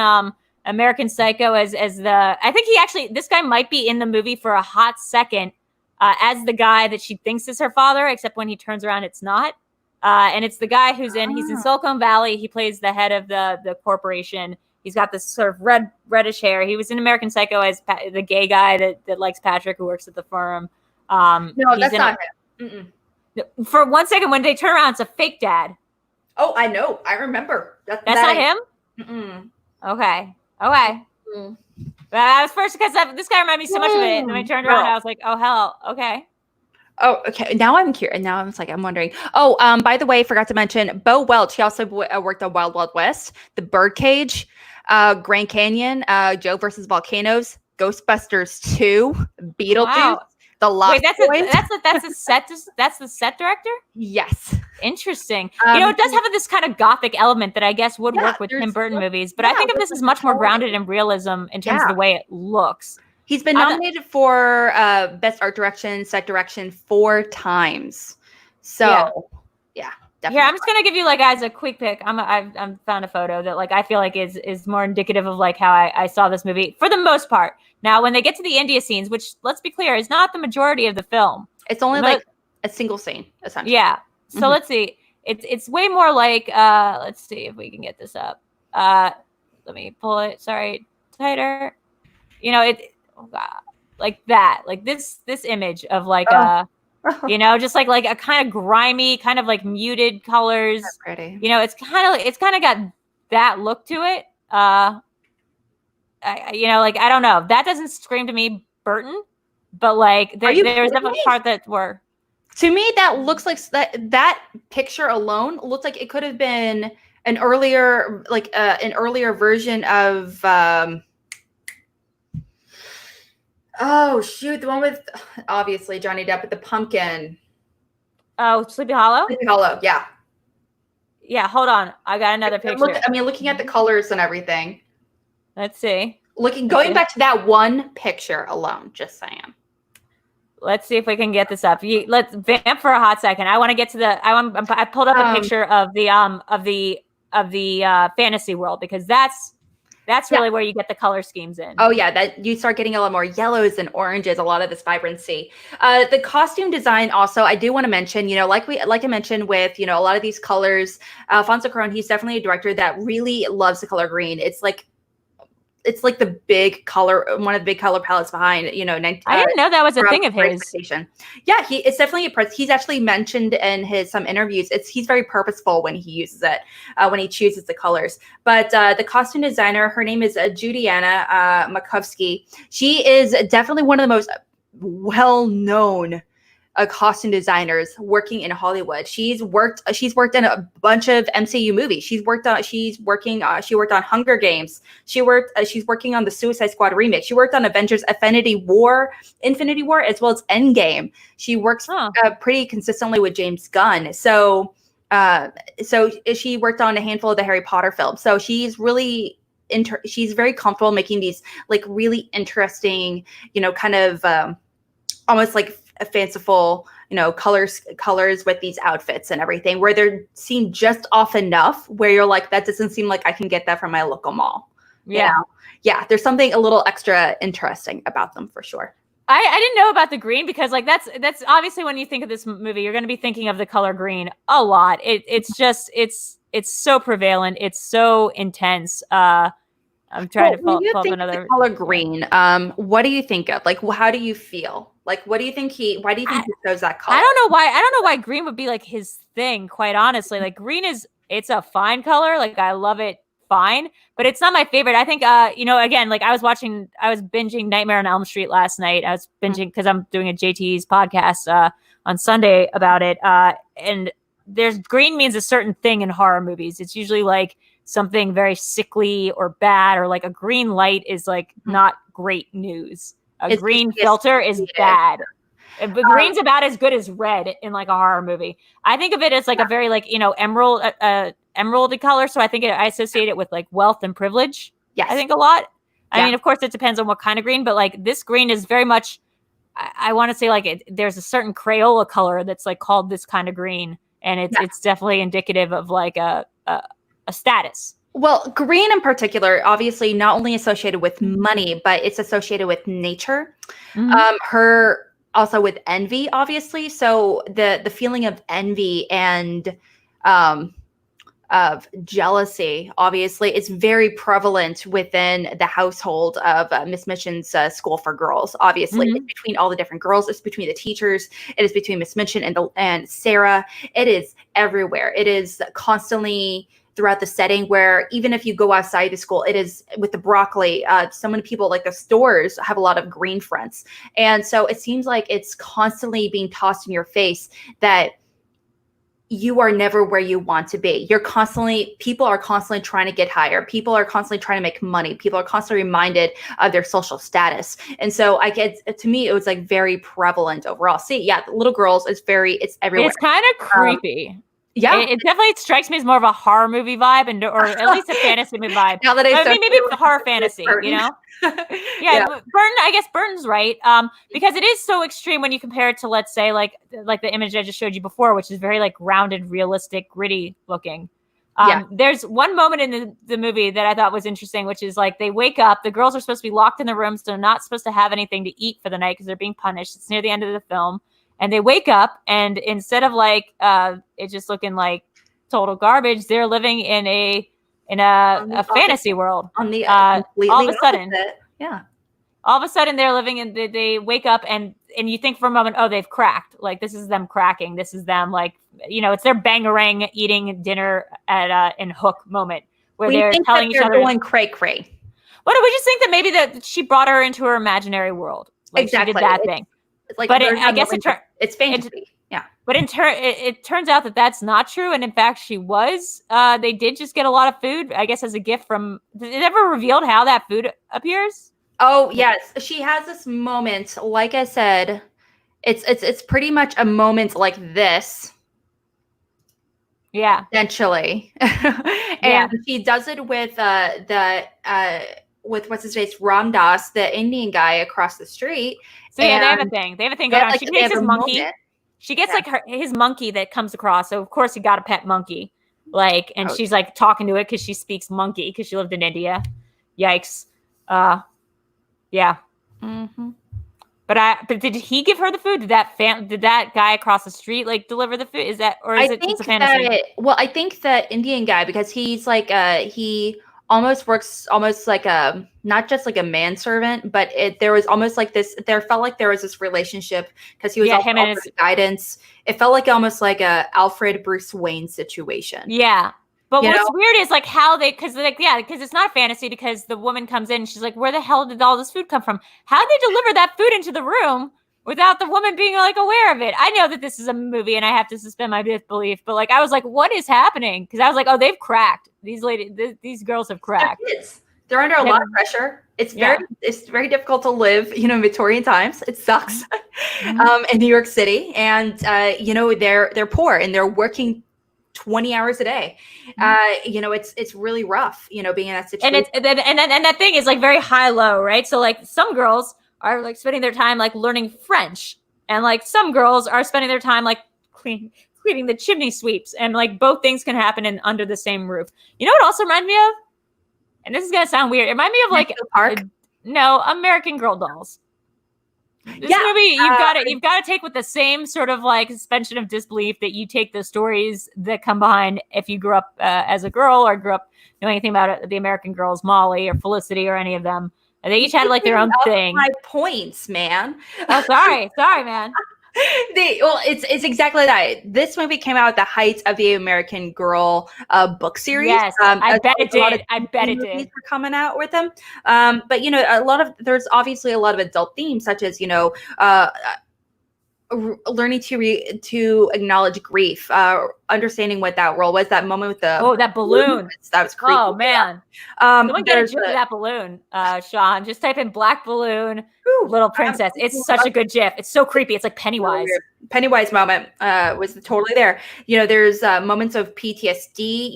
American Psycho as the. I think this guy might be in the movie for a hot second as the guy that she thinks is her father, except when he turns around, it's not. And it's the guy he's in Silicon Valley. He plays the head of the corporation. He's got this sort of reddish hair. He was in American Psycho as the gay guy that likes Patrick, who works at the firm. No, that's not him. Mm-mm. For 1 second, when they turn around, it's a fake dad. Oh, I know. I remember. That's not him? Mm-mm. Okay. Mm. I was first because this guy reminded me so much of it. And then I turned around and I was like, oh, hell. Okay. Oh, okay. Now I'm curious. Now I'm wondering. Oh, by the way, forgot to mention Bo Welch. He also worked on Wild Wild West, The Birdcage, Grand Canyon, Joe versus Volcanoes, Ghostbusters 2, Beetlejuice. The Lost Boys. That's the set director? Yes. Interesting. It does have this kind of gothic element that I guess would work with Tim Burton movies, but I think of this as much more grounded in realism in terms of the way it looks. He's been nominated for Best Art Direction, Set Direction 4 times. So, yeah, definitely. Here, I'm just gonna give you guys a quick pick. I've found a photo that I feel like is more indicative of how I saw this movie for the most part. Now, when they get to the India scenes, which let's be clear is not the majority of the film, it's only a single scene essentially. Yeah. So let's see. It's way more let's see if we can get this up. Let me pull it. Sorry, tighter. Oh God, like that, this image of just like a kind of grimy, kind of muted colors. That's pretty. It's kind of got that look to it. I don't know. That doesn't scream to me Burton, but there's definitely a part that were. To me, that looks like that picture alone looks like it could have been an earlier version of. Oh shoot! The one with obviously Johnny Depp with the pumpkin. Oh, Sleepy Hollow. Sleepy Hollow, yeah. Yeah, hold on. I got another picture. Looking at the colors and everything. Let's see. Going back to that one picture alone, just saying. Let's see if we can get this up. Let's vamp for a hot second. I want to get to I pulled up a picture of the fantasy world because that's really where you get the color schemes in. Oh yeah, that you start getting a lot more yellows and oranges, a lot of this vibrancy. The costume design also, I do want to mention, like I mentioned with, a lot of these colors, Alfonso Cuaron, he's definitely a director that really loves the color green. It's like the big color, one of the big color palettes behind, I didn't know that was a thing of his. Yeah, it's definitely he's actually mentioned in some interviews. He's very purposeful when he uses it, when he chooses the colors. But the costume designer, her name is Judiana Makovsky. She is definitely one of the most well-known costume designers working in Hollywood. She worked in a bunch of MCU movies. She worked on Hunger Games. She's working on the Suicide Squad remake. She worked on Avengers Infinity War, as well as Endgame. She works pretty consistently with James Gunn. So she worked on a handful of the Harry Potter films. So she's really she's very comfortable making these really interesting, kind of almost a fanciful, colors with these outfits and everything, where they're seen just off enough where you're like, that doesn't seem like I can get that from my local mall. Yeah. Yeah. There's something a little extra interesting about them for sure. I didn't know about the green because that's obviously when you think of this movie, you're going to be thinking of the color green a lot. It's so prevalent. It's so intense. I'm trying to pull up another color green. What do you think of? How do you feel? What do you think why do you think he chose that color? I don't know why green would be his thing, quite honestly. Green it's a fine color. I love it fine, but it's not my favorite. I think, again, I was binging Nightmare on Elm Street last night. I was binging because I'm doing a JT's podcast on Sunday about it. And green means a certain thing in horror movies. It's usually something very sickly or bad, or a green light is not great news. It's green filter is bad. But green's about as good as red in a horror movie. I think of it as a very emeraldy color. So I think I associate it with wealth and privilege. Yes. I think a lot. I mean, of course, it depends on what kind of green, but this green is very much, I want to say there's a certain Crayola color that's called this kind of green. And it's definitely indicative of a status. Well, green in particular, obviously not only associated with money, but it's associated with nature. Mm-hmm. Also with envy, obviously. So the feeling of envy and of jealousy, obviously, is very prevalent within the household of Miss Mitchen's school for girls. Obviously, it's between all the different girls. It's between the teachers. It is between Miss Mitchen and Sarah. It is everywhere. It is constantly throughout the setting, where even if you go outside the school, it is with the broccoli. So many people, the stores, have a lot of green fronts. And so it seems like it's constantly being tossed in your face that you are never where you want to be. People are constantly trying to get higher. People are constantly trying to make money. People are constantly reminded of their social status. And so to me, it was very prevalent overall. See, yeah, the little girls, it's everywhere. It's kind of creepy. Yeah. It definitely strikes me as more of a horror movie vibe, or at least a fantasy movie vibe. Now that I mean, maybe it's a horror fantasy, you know? Yeah, Burton. I guess Burton's right, because it is so extreme when you compare it to, let's say, like the image I just showed you before, which is very like grounded, realistic, gritty looking. There's one moment in the movie that I thought was interesting, which is like they wake up. The girls are supposed to be locked in their rooms. So they're not supposed to have anything to eat for the night because they're being punished. It's near the end of the film. And they wake up, and instead of like it just looking like total garbage, they're living in a fantasy world. On the all of a sudden, yeah. All of a sudden, they're living in. They wake up, and you think for a moment, oh, they've cracked. Like this is them cracking. This is them like it's their bangarang eating dinner at in Hook moment where they're telling each other going cray cray. Well, we just think that maybe that she brought her into her imaginary world. Like exactly. She did that thing. Like, but I guess it's fantasy. Yeah. But it turns out that that's not true. And in fact, she was. They did just get a lot of food, I guess, as a gift from. Is it ever revealed how that food appears? Oh, yes. She has this moment. Like I said, it's pretty much a moment like this. Yeah. Essentially. And she does it with with what's his face, Ram Dass, the Indian guy across the street. So yeah, they have a thing. They have a thing going on. She gets his monkey. Moment. She gets like his monkey that comes across. So of course he got a pet monkey. And she's like talking to it because she speaks monkey because she lived in India. Yikes. Yeah. Mm-hmm. But did he give her the food? Did that guy across the street like deliver the food? Is that it's a fantasy? I think that Indian guy, because he's like he almost works almost like a not just like a manservant, but there was almost like this. There felt like there was this relationship because he was also his guidance. It felt like almost like a Alfred Bruce Wayne situation. Yeah. But what's weird is like how because it's not a fantasy because the woman comes in and she's like, where the hell did all this food come from? How'd they deliver that food into the room without the woman being like aware of it? I know that this is a movie and I have to suspend my disbelief, but like I was like, what is happening? Because I was like, oh, they've cracked. These girls have cracked. They're under a lot of pressure. It's very difficult to live, in Victorian times. It sucks. In New York City. And they're poor and they're working 20 hours a day. It's really rough, being in that situation. And that thing is like very high low, right? So like some girls are like spending their time like learning French, and like some girls are spending their time like cleaning the chimney sweeps, and like both things can happen under the same roof. You know what also reminds me of? And this is gonna sound weird. It reminds me of like American Girl dolls. This movie, you've got to take with the same sort of like suspension of disbelief that you take the stories that come behind if you grew up as a girl or grew up knowing anything about the American Girls, Molly or Felicity or any of them. And they each had like their own thing. My points, man. Oh, sorry, man. It's exactly that. This movie came out at the height of the American Girl book series. Yes, I bet it did. I bet it did. Were coming out with them, but there's obviously a lot of adult themes, such as learning to acknowledge grief, understanding what that role was. That moment with that balloon. That was creepy. Oh man, someone get a gif of that balloon, Sean. Just type in black balloon little princess. It's such a good gif. It's so creepy. It's like Pennywise. Pennywise moment was totally there. There's moments of PTSD,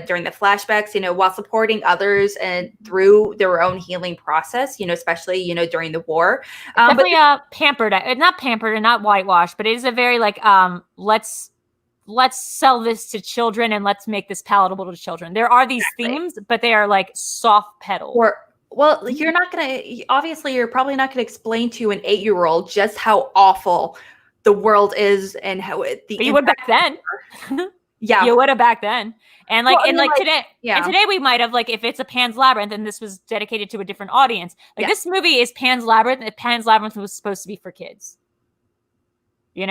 during the flashbacks, while supporting others and through their own healing process, especially, during the war. Definitely pampered. Not pampered and not whitewashed, but it is a very like, let's sell this to children and let's make this palatable to children. There are these themes, but they are like soft pedal. You're probably not going to explain to an 8-year-old just how awful the world is and how you would back then. Yeah, you would have back then. And today, and today we might have, like, if it's a Pan's Labyrinth and this was dedicated to a different audience, like this movie is Pan's Labyrinth. And Pan's Labyrinth was supposed to be for kids. It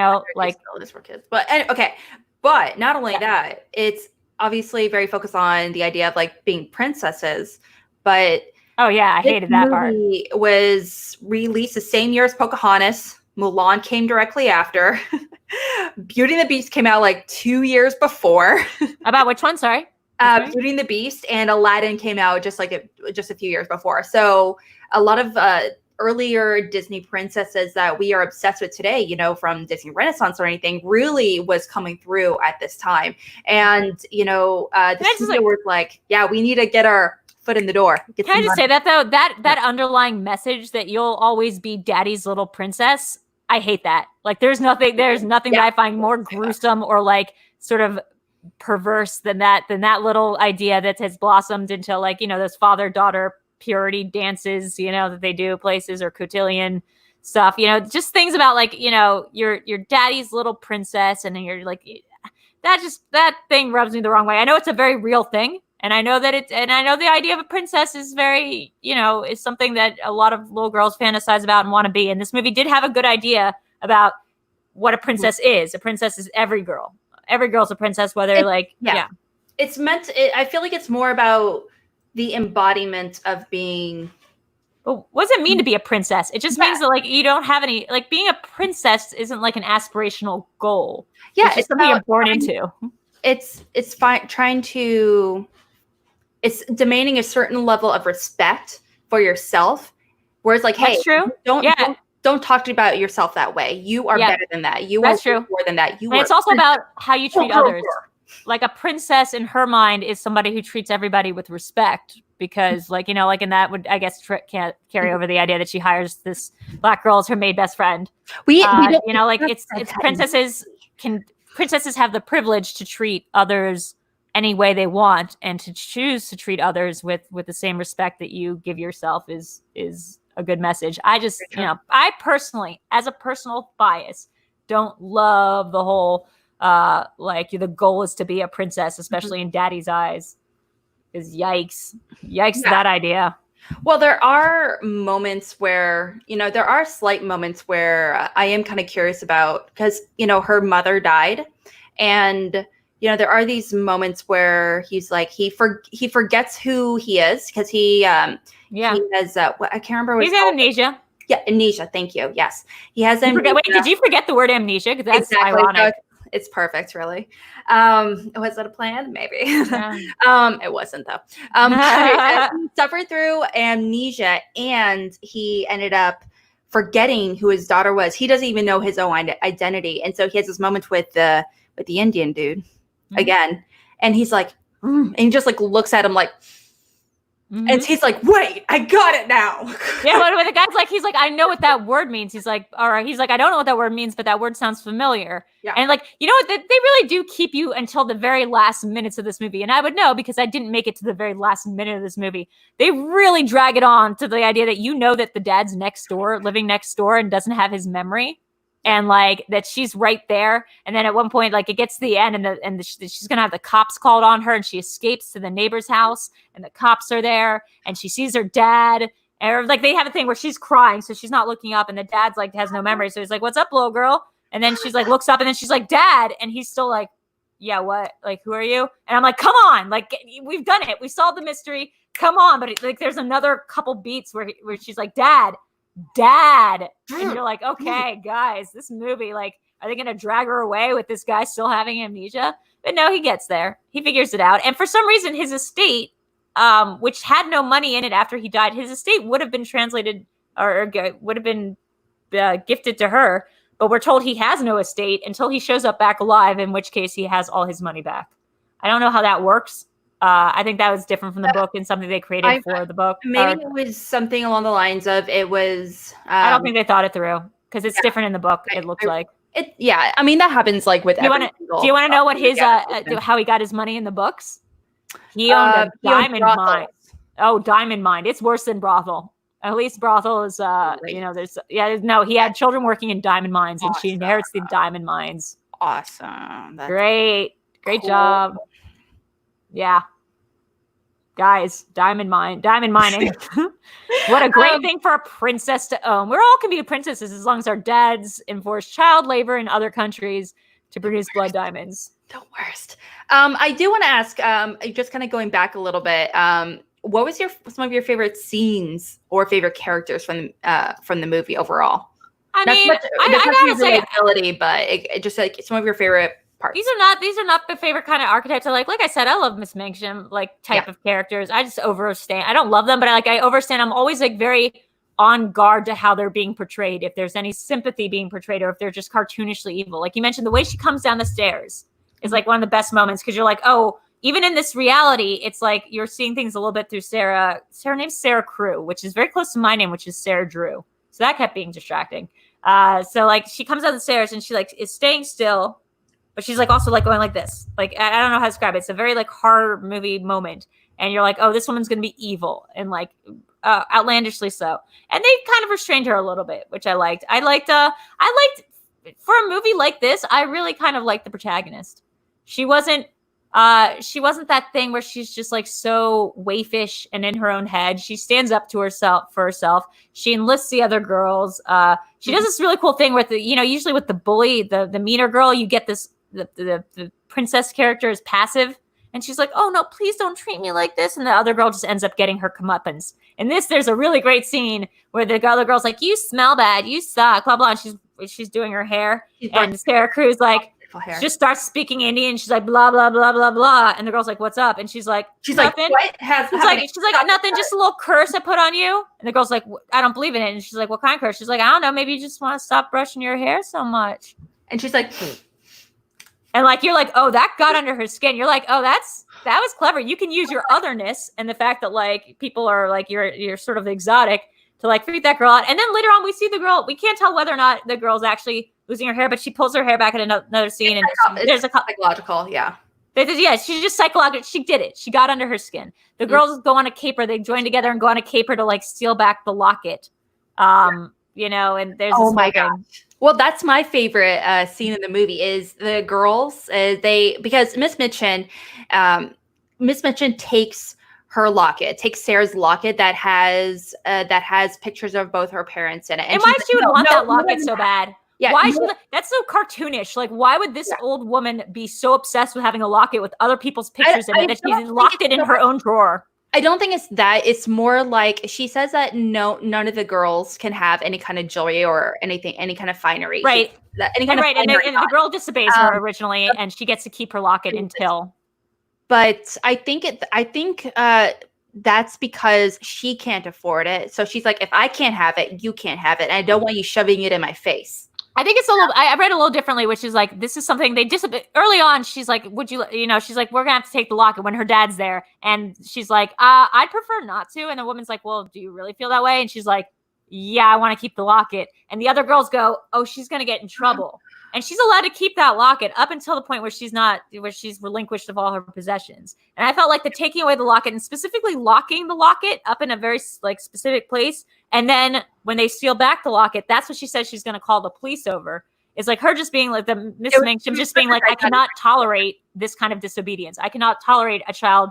is for kids. But okay, but not only that, it's obviously very focused on the idea of like being princesses, but. Oh yeah, I hated that part. It was released the same year as Pocahontas. Mulan came directly after. Beauty and the Beast came out like 2 years before. About which one? Sorry. Beauty and the Beast, and Aladdin came out just a few years before. So a lot of earlier Disney princesses that we are obsessed with today, you know, from Disney Renaissance or anything, really was coming through at this time. And, you know, the studio was like, yeah, we need to get our foot in the door. Can I just say that though? That underlying message that you'll always be daddy's little princess, I hate that. Like there's nothing that I find more gruesome or like sort of perverse than that little idea that has blossomed into like, you know, those father-daughter purity dances, you know, that they do places, or cotillion stuff, you know, just things about like, you know, your daddy's little princess, and then you're like, that thing rubs me the wrong way. I know it's a very real thing, and I know the idea of a princess is very, you know, is something that a lot of little girls fantasize about and want to be. And this movie did have a good idea about what a princess is. A princess is every girl. Every girl's a princess, whether it's meant. I feel like it's more about the embodiment of being. But what does it mean to be a princess? It just means that like you don't have any, like being a princess isn't like an aspirational goal. Yeah, it's something you're born into. It's fine it's demanding a certain level of respect for yourself. Whereas like, hey, that's true. Don't talk about yourself that way. You are better than that. You are more than that. And it's also about how you treat others. Like a princess in her mind is somebody who treats everybody with respect, because like, you know, like, and that would, I guess, can't carry over the idea that she hires this black girl as her maid best friend. We you know, like it's princesses have the privilege to treat others any way they want, and to choose to treat others with the same respect that you give yourself is a good message. I just, you know, I personally, as a personal bias, don't love the whole like the goal is to be a princess, especially in daddy's eyes. Is yikes that idea. Well, there are moments where, you know, there are slight moments where I am kind of curious about, because, you know, her mother died, and you know, there are these moments where he's like, he forgets who he is, because he has I can't remember what he's amnesia. Yeah, amnesia. Thank you. Yes, he has amnesia. Wait, did you forget the word amnesia? Because that's exactly. ironic. It's perfect, really. Was that a plan? Maybe. Yeah. It wasn't though. He suffered through amnesia, and he ended up forgetting who his daughter was. He doesn't even know his own identity, and so he has this moment with the Indian dude again, and he's like, and he just like looks at him like. And he's like, wait, I got it now. Yeah, but the guy's like, he's like, I know what that word means. He's like, all right. He's like, I don't know what that word means, but that word sounds familiar. Yeah. And like, you know what? They really do keep you until the very last minutes of this movie. And I would know, because I didn't make it to the very last minute of this movie. They really drag it on to the idea that you know that the dad's living next door and doesn't have his memory. And like that she's right there. And then at one point, like it gets to the end, and she's going to have the cops called on her, and she escapes to the neighbor's house, and the cops are there, and she sees her dad, and like they have a thing where she's crying. So she's not looking up, and the dad's like has no memory. So he's like, what's up, little girl? And then she's like, looks up, and then she's like, Dad. And he's still like, yeah, what? Like, who are you? And I'm like, come on. Like, we've done it. We solved the mystery. Come on. But like, there's another couple beats where she's like, Dad. And you're like, okay, guys, this movie, like, are they going to drag her away with this guy still having amnesia? But no, he gets there. He figures it out. And for some reason, his estate, which had no money in it after he died, his estate would have been translated or would have been gifted to her. But we're told he has no estate until he shows up back alive, in which case he has all his money back. I don't know how that works. I think that was different from the book and something they created for the book. Maybe it was something along the lines of it was. I don't think they thought it through, because it's different in the book. It looks like. I mean, that happens like with. Do you want to know what his how he got his money in the books? He owned a diamond mine. Oh, diamond mine! It's worse than brothel. At least brothel is, you know, he had children working in diamond mines, and she inherits the diamond mines. Awesome! That's great job. Yeah. Guys, diamond mining. What a great thing for a princess to own. We're all can be princesses as long as our dads enforce child labor in other countries to produce blood diamonds. The worst. I do want to ask, just kind of going back a little bit, what was some of your favorite scenes or favorite characters from the movie overall? I mean, I gotta say, ability, but it just like some of your favorite parts. These are not the favorite kind of archetypes. Like I said, I love Miss Mangsham, like type of characters. I just overstand. I don't love them, but I overstand. I'm always like very on guard to how they're being portrayed, if there's any sympathy being portrayed, or if they're just cartoonishly evil. Like you mentioned, the way she comes down the stairs is like one of the best moments, because you're like, oh, even in this reality, it's like you're seeing things a little bit through Sarah. Her name's Sarah Crew, which is very close to my name, which is Sarah Drew. So that kept being distracting. So like she comes down the stairs and she like is staying still, but she's like also like going like this. Like I don't know how to describe it. It's a very like horror movie moment, and you're like, oh, this woman's gonna be evil, and like outlandishly so. And they kind of restrained her a little bit, which I liked. I liked for a movie like this, I really kind of liked the protagonist. She wasn't that thing where she's just like so waifish and in her own head. She stands up to herself. She enlists the other girls. She does this really cool thing with usually with the bully, the meaner girl, you get this, the princess character is passive. And she's like, oh no, please don't treat me like this. And the other girl just ends up getting her comeuppance. In this, there's a really great scene where the other girl's like, you smell bad, you suck, blah, blah. And she's doing her hair. And Sarah Cruz like, she just starts speaking Indian. She's like, blah, blah, blah, blah, blah. And the girl's like, what's up? And she's like, nothing. What she's like, nothing, just a little curse I put on you. And the girl's like, I don't believe in it. And she's like, what kind of curse? She's like, I don't know. Maybe you just want to stop brushing your hair so much. And she's like, and like, you're like, oh, that got under her skin. You're like, oh, that was clever. You can use your otherness and the fact that like people are like, you're sort of exotic to like freak that girl out. And then later on we see the girl, we can't tell whether or not the girl's actually losing her hair, but she pulls her hair back in another scene. And there's a psychological. Yeah. Yeah. She's just psychological. She did it. She got under her skin. The girls go on a caper. They join together and go on a caper to like steal back the locket. And there's oh my god. Well, that's my favorite scene in the movie is the girls. Because Miss Mitchin takes Sarah's locket that has pictures of both her parents in it. And why she would want that locket so bad? Yeah, why that's so cartoonish. Like, why would this old woman be so obsessed with having a locket with other people's pictures in it that she's locked it in her own drawer? I don't think it's that. It's more like she says that none of the girls can have any kind of jewelry or anything, any kind of finery. Right. And the girl disobeys her originally, and she gets to keep her locket until. But I think that's because she can't afford it. So she's like, if I can't have it, you can't have it. And I don't want you shoving it in my face. I think it's a little, I read a little differently, which is like, this is something they early on. She's like, would you, she's like, we're gonna have to take the locket when her dad's there. And she's like, I'd prefer not to. And the woman's like, well, do you really feel that way? And she's like, yeah, I want to keep the locket. And the other girls go, oh, she's going to get in trouble. And she's allowed to keep that locket up until the point where she's relinquished of all her possessions. And I felt like the taking away the locket and specifically locking the locket up in a very like specific place. And then when they steal back the locket, that's what she says she's going to call the police over. It's like her just being like the Miss Mingham just being like, I cannot tolerate this kind of disobedience. I cannot tolerate a child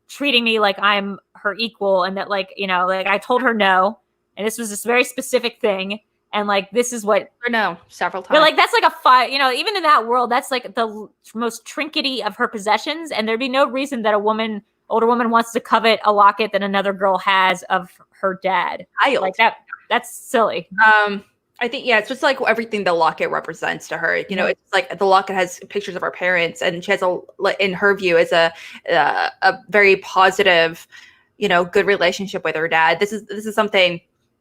treating me like I'm her equal. And that like, like I told her no. And this was this very specific thing. And like, this is what several times. But like, that's like a fight, even in that world, that's like the most trinkety of her possessions. And there'd be no reason that older woman wants to covet a locket that another girl has of her dad. Like that's silly. I think, it's just like everything the locket represents to her. It's like the locket has pictures of her parents, and she has in her view, is a very positive, good relationship with her dad. This is something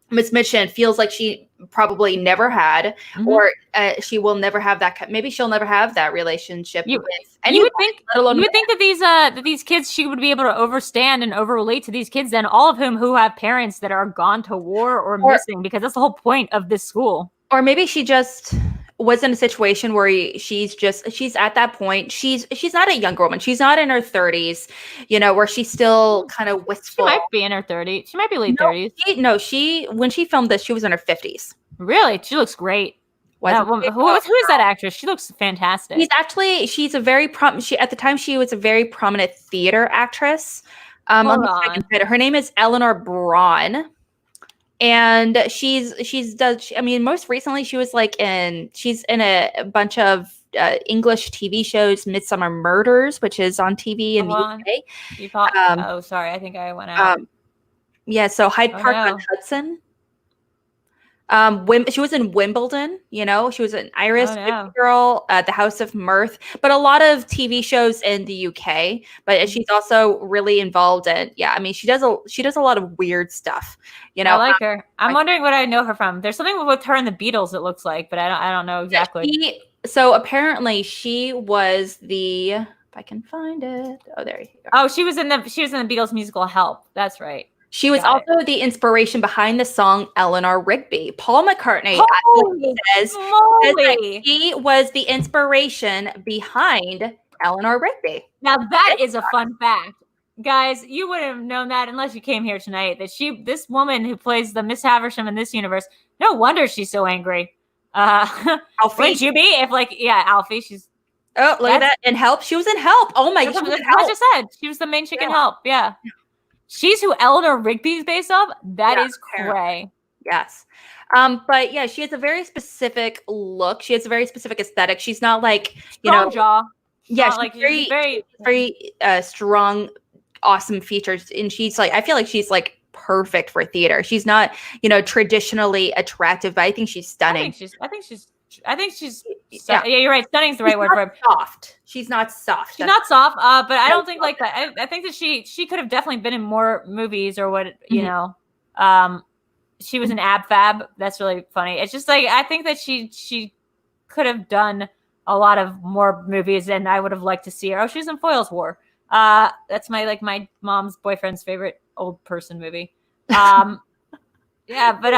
Miss Mitchin feels like she probably never had, or she will never have that. Maybe she'll never have that relationship with anyone. You would think that these kids, she would be able to overstand and overrelate to these kids, then all of who have parents that are gone to war or missing, because that's the whole point of this school. Or maybe she just was in a situation where she's at that point. She's not a younger woman. She's not in her 30s, where she's still kind of wistful. She might be in her 30s. She might be late 30s. When she filmed this, she was in her 50s. Really? She looks great. Who is that actress? She looks fantastic. She's a very at the time she was a very prominent theater actress. Her name is Eleanor Braun. And most recently she was she's in a bunch of English TV shows, Midsummer Murders, which is on TV in the UK. Sorry, I think I went out. So Hyde Park on Hudson. She was in Wimbledon, she was an Iris Oh, no. girl, The House of Mirth, but a lot of TV shows in the UK. But she's also really involved in, she does a lot of weird stuff. I like her. I'm wondering what I know her from. There's something with her and the Beatles, it looks like, but I don't know exactly. So apparently she was if I can find it. Oh, there you go. Oh, she was in the Beatles musical Help. That's right. She was also the inspiration behind the song Eleanor Rigby. Paul McCartney says that he was the inspiration behind Eleanor Rigby. Now that is a fun fact. Guys, you wouldn't have known that unless you came here tonight. That this woman who plays the Miss Havisham in this universe, no wonder she's so angry. Alfie. Wouldn't you be if Alfie, she's look at that. In Help. She was in Help. Oh my god. I just said she was the main chick in Help. Yeah. She's who Eleanor Rigby is based off. That is cray. Yes. But yeah, she has a very specific look. She has a very specific aesthetic. She's not like, strong jaw. Yeah, she's very strong, awesome features. And she's like, I feel like she's like perfect for theater. She's not, traditionally attractive, but I think she's stunning. I think she's yeah, you're right. Stunning is the right word for it. Soft. She's not soft. She's not soft. But I don't think like that. I think that she could have definitely been in more movies or what, she was an ab fab. That's really funny. It's just like, I think that she could have done a lot of more movies and I would have liked to see her. Oh, she was in Foyle's War. That's my mom's boyfriend's favorite old person movie. Yeah, but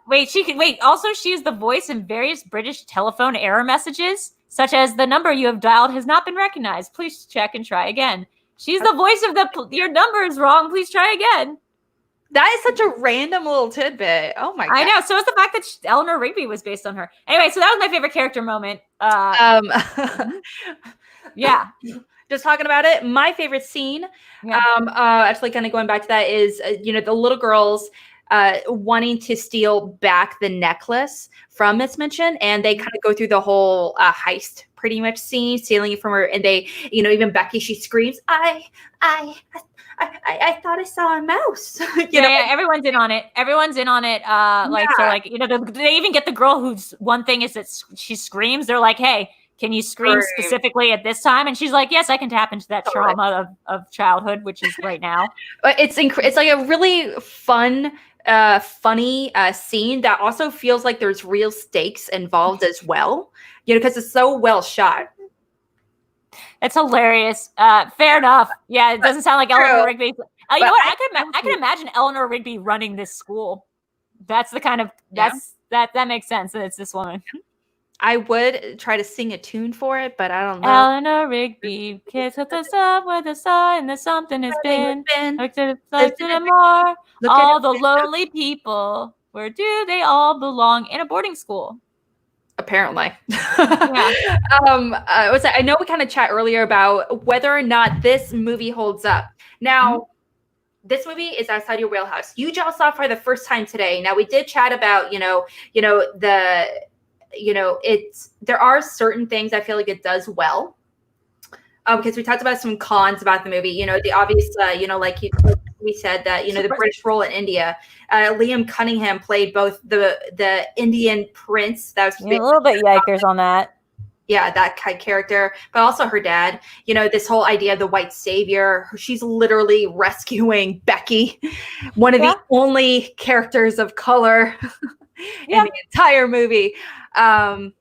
wait, also she is the voice in various British telephone error messages, such as the number you have dialed has not been recognized. Please check and try again. She's the voice of your number is wrong. Please try again. That is such a random little tidbit. Oh my god. I know. So is the fact that Eleanor Rigby was based on her. Anyway, so that was my favorite character moment. Yeah. Just talking about it. My favorite scene, actually kind of going back to that is, the little girls wanting to steal back the necklace from Miss Minchin, and they kind of go through the whole heist pretty much scene, stealing it from her, and they, even Becky, she screams, I thought I saw a mouse. Yeah, everyone's in on it. They even get the girl whose one thing is that she screams. They're like, hey, can you scream specifically at this time? And she's like, yes, I can tap into that trauma of childhood, which is right now. It's like a really fun, funny scene that also feels like there's real stakes involved as well, because it's so well shot. It's hilarious. Fair enough. Yeah, it doesn't sound like Eleanor Rigby. You know what? I could imagine Eleanor Rigby running this school. That's the kind of that makes sense. That it's this woman. I would try to sing a tune for it, but I don't know. Eleanor Rigby, kids with the sun, where the sign that something has been. Look to the more. All the lonely people. Where do they all belong? In a boarding school. Apparently. I know we kind of chat earlier about whether or not this movie holds up. Now, this movie is outside your wheelhouse. You just saw it for the first time today. Now, we did chat about, there are certain things I feel like it does well. Because we talked about some cons about the movie. The obvious, we said that, the British role in India. Liam Cunningham played both the Indian prince. That was a little bit yikers on that. Yeah, that kind of character, but also her dad. This whole idea of the white savior. She's literally rescuing Becky, one of the only characters of color in the entire movie. So,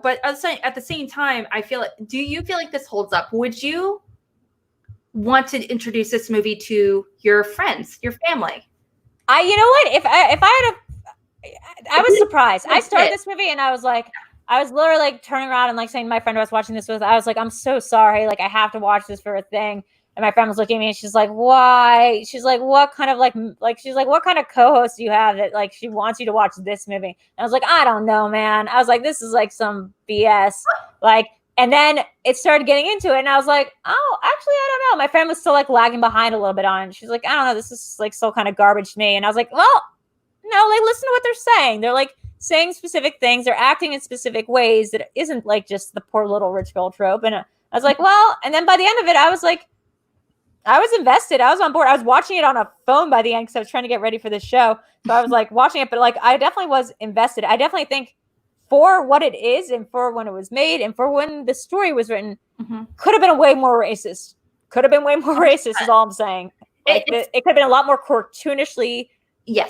but at the same time, I feel like, do you feel like this holds up? Would you want to introduce this movie to your friends, your family? You know what? If I was surprised. I started this movie and I was literally like turning around and like saying to my friend who I was watching this with, I was like, I'm so sorry. Like, I have to watch this for a thing. And my friend was looking at me and she's like, why? She's like, what kind of what kind of co-host do you have that like she wants you to watch this movie? And I was like, I don't know, man. I was like, this is like some BS. And then it started getting into it and I was like, oh, actually, I don't know. My friend was still like lagging behind a little bit on it. She's like, I don't know. This is like still kind of garbage to me. And I was like, well, no, like listen to what they're saying. They're like saying specific things. They're acting in specific ways that isn't like just the poor little rich girl trope. And I was like, well, and then by the end of it, I was like, I was invested. I was on board. I was watching it on a phone by the end because I was trying to get ready for the show. So I was like watching it, but like I definitely was invested. I definitely think for what it is and for when it was made and for when the story was written, could have been a way more racist. Could have been way more racist is all I'm saying. Like it could have been a lot more cartoonishly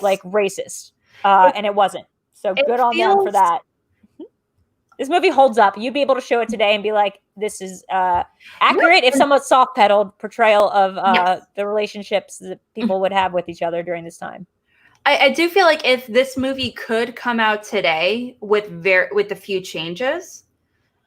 like racist. And it wasn't. So good on them for that. This movie holds up. You'd be able to show it today and be like, this is accurate, if somewhat soft-pedaled portrayal of the relationships that people would have with each other during this time. I do feel like if this movie could come out today with a few changes,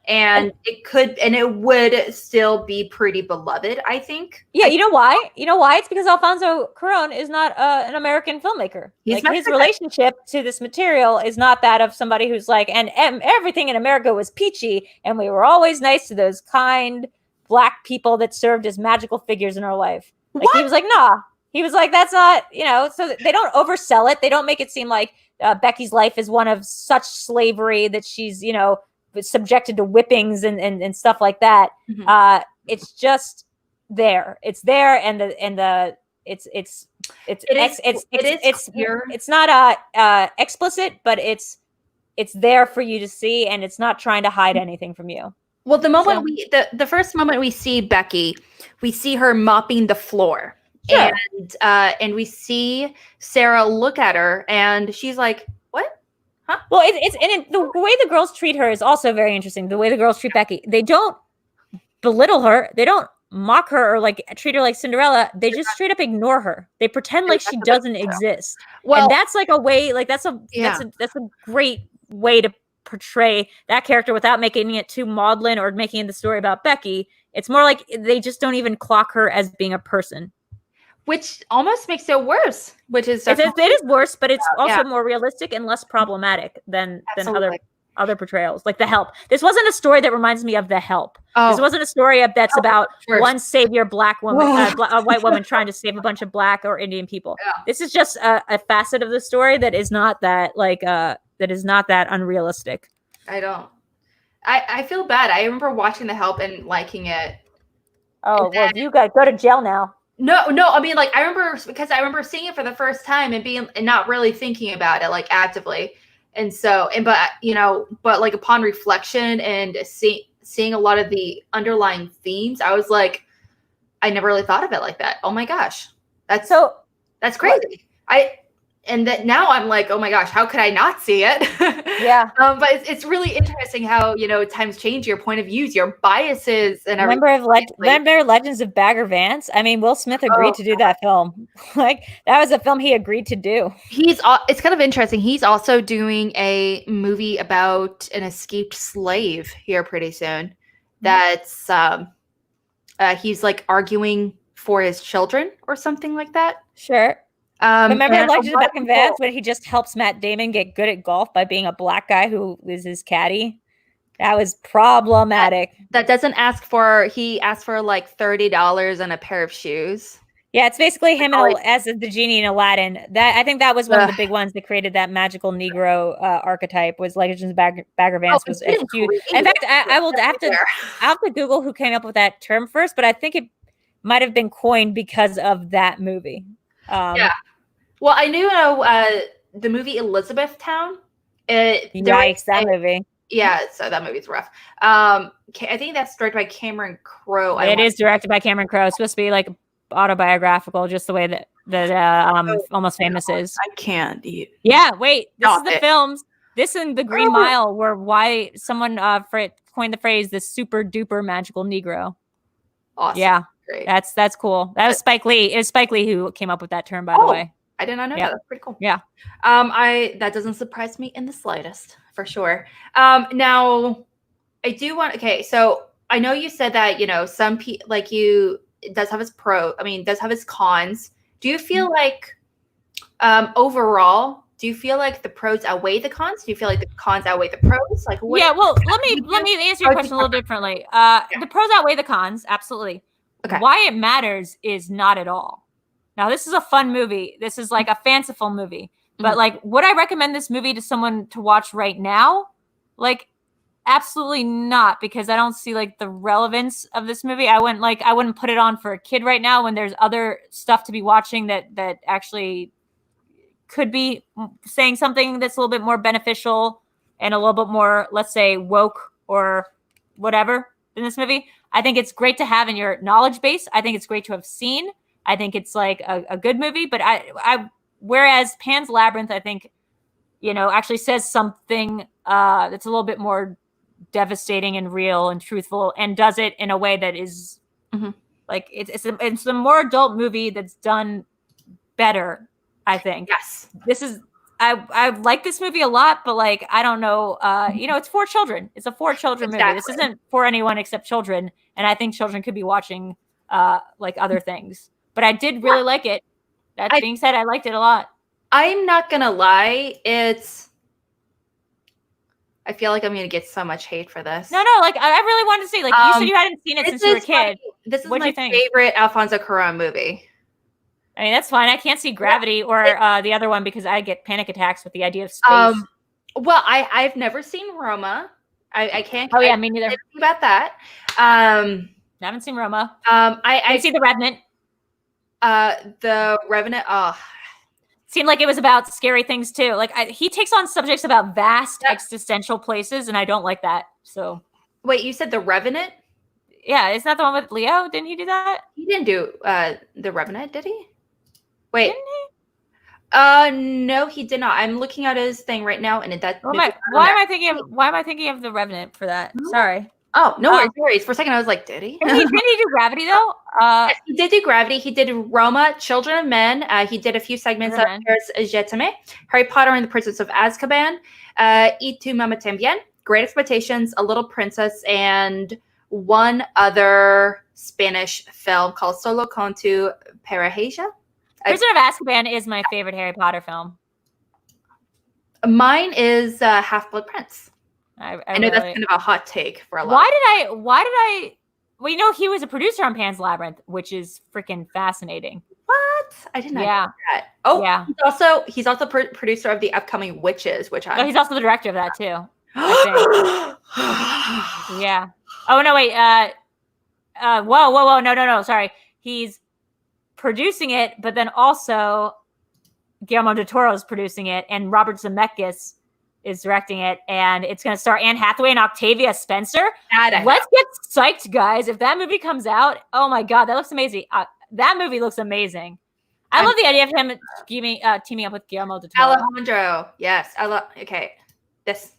and it would still be pretty beloved, I think. Yeah, you know why? You know why? It's because Alfonso Cuaron is not an American filmmaker. His relationship to this material is not that of somebody who's like, and everything in America was peachy, and we were always nice to those kind Black people that served as magical figures in our life. Like he was like, nah. He was like, that's not, so they don't oversell it. They don't make it seem like Becky's life is one of such slavery that she's, subjected to whippings and stuff like that. It's just there. It's there, and it's not explicit, but it's there for you to see, and it's not trying to hide anything from you. Well, the moment the first moment we see Becky, we see her mopping the floor. Sure. And we see Sarah look at her, and she's like, "What? Huh?" Well, the way the girls treat her is also very interesting. The way the girls treat Becky, they don't belittle her, they don't mock her or like treat her like Cinderella. They just straight up ignore her. They pretend like she doesn't exist. Well, and that's like a way, like that's a great way to portray that character without making it too maudlin or making the story about Becky. It's more like they just don't even clock her as being a person. Which almost makes it worse. It is worse, but it's also more realistic and less problematic than other portrayals, like The Help. This wasn't a story that reminds me of The Help. This wasn't a story that's about one savior Black woman, a white woman trying to save a bunch of Black or Indian people. This is just a facet of the story that is not that unrealistic. I feel bad. I remember watching The Help and liking it. Oh, well, you got to go to jail now. No. I mean, like, I remember seeing it for the first time and not really thinking about it, like, actively. But like upon reflection and seeing a lot of the underlying themes, I was like, I never really thought of it like that. Oh my gosh. That's crazy. And that now I'm like, oh my gosh, how could I not see it? Yeah. But it's really interesting how, times change, your point of views, your biases, and everything. Remember Legends of Bagger Vance? I mean, Will Smith agreed to do that film. Like, that was a film he agreed to do. It's kind of interesting. He's also doing a movie about an escaped slave here pretty soon. That's he's like arguing for his children or something like that. Sure. Remember Legends of Bagger Vance when he just helps Matt Damon get good at golf by being a Black guy who is his caddy? That was problematic. That doesn't he asked for like $30 and a pair of shoes. Yeah, it's basically him as the genie in Aladdin. I think that was one of the big ones that created that magical Negro archetype. Was Legends of Bagger Vance was a huge. In fact, I'll have to Google who came up with that term first, but I think it might have been coined because of that movie. Yeah. Well, I knew the movie Elizabethtown. Yikes, that movie. Yeah, so that movie's rough. I think that's directed by Cameron Crowe. It is directed by Cameron Crowe. It's supposed to be like autobiographical, just the way that Almost Famous is. I can't eat. Yeah, wait. This is the films. This and The Green Mile were why someone coined the phrase "the super duper magical Negro." Awesome. Yeah. Great. That's cool. That was Spike Lee. It was Spike Lee who came up with that term, by the way. I did not know that. That's pretty cool. Yeah. That doesn't surprise me in the slightest, for sure. Now I do want. Okay, so I know you said that some people it does have its does have its cons. Do you feel like overall? Do you feel like the pros outweigh the cons? Do you feel like the cons outweigh the pros? Like, yeah. Well, let me answer your question a little differently. The pros outweigh the cons, absolutely. Okay. Why it matters is not at all. Now, this is a fun movie. This is like a fanciful movie. But like, would I recommend this movie to someone to watch right now? Like, absolutely not, because I don't see like the relevance of this movie. I wouldn't put it on for a kid right now when there's other stuff to be watching that actually could be saying something that's a little bit more beneficial and a little bit more, let's say, woke or whatever in this movie. I think it's great to have in your knowledge base. I think it's great to have seen. I think it's like a good movie, but whereas Pan's Labyrinth, I think, actually says something that's a little bit more devastating and real and truthful, and does it in a way that is like it's a more adult movie that's done better. I think. Yes. This is I like this movie a lot, but like I don't know, it's for children. It's a for children movie. This isn't for anyone except children, and I think children could be watching like other things. But I did really like it. That being said, I liked it a lot. I'm not gonna lie, I feel like I'm gonna get so much hate for this. No, like I really wanted to see. Like you said, you hadn't seen it since you were a kid. This is my favorite Alfonso Cuaron movie. I mean, that's fine. I can't see Gravity or the other one because I get panic attacks with the idea of space. Well, I've never seen Roma. I can't. Oh yeah, me neither. About that. I haven't seen Roma. I see The Revenant. The Revenant. Oh, seemed like it was about scary things too. Like he takes on subjects about vast existential places, and I don't like that. So wait, you said The Revenant? Yeah, isn't that the one with Leo? Didn't he do that? He didn't do The Revenant, did he? Wait. Didn't he? No, he did not. I'm looking at his thing right now, and why am I thinking of The Revenant for that? Sorry. Oh, no worries. For a second, I was like, did he? Didn't he do Gravity though? Yes, he did do Gravity. He did Roma, Children of Men. He did a few segments of Thurs, Harry Potter and the Princess of Azkaban, Y tu mamá también, Great Expectations, A Little Princess, and one other Spanish film called Solo con tu pareja. Prisoner of Azkaban is my favorite Harry Potter film. Mine is Half-Blood Prince. I know really, that's kind of a hot take for a lot. Why did I? Well, he was a producer on Pan's Labyrinth, which is freaking fascinating. What? I didn't know that. Oh, yeah. He's also producer of the upcoming Witches, which he's also the director of that too. I think. Yeah. Oh no, wait. Whoa. No. Sorry. He's producing it, but then also Guillermo del Toro is producing it, and Robert Zemeckis is directing it, and it's going to star Anne Hathaway and Octavia Spencer. Let's get psyched, guys. If that movie comes out, oh my God, that looks amazing. That movie looks amazing. I love the idea of him teaming up with Guillermo del Toro. Alejandro, yes. Okay. This,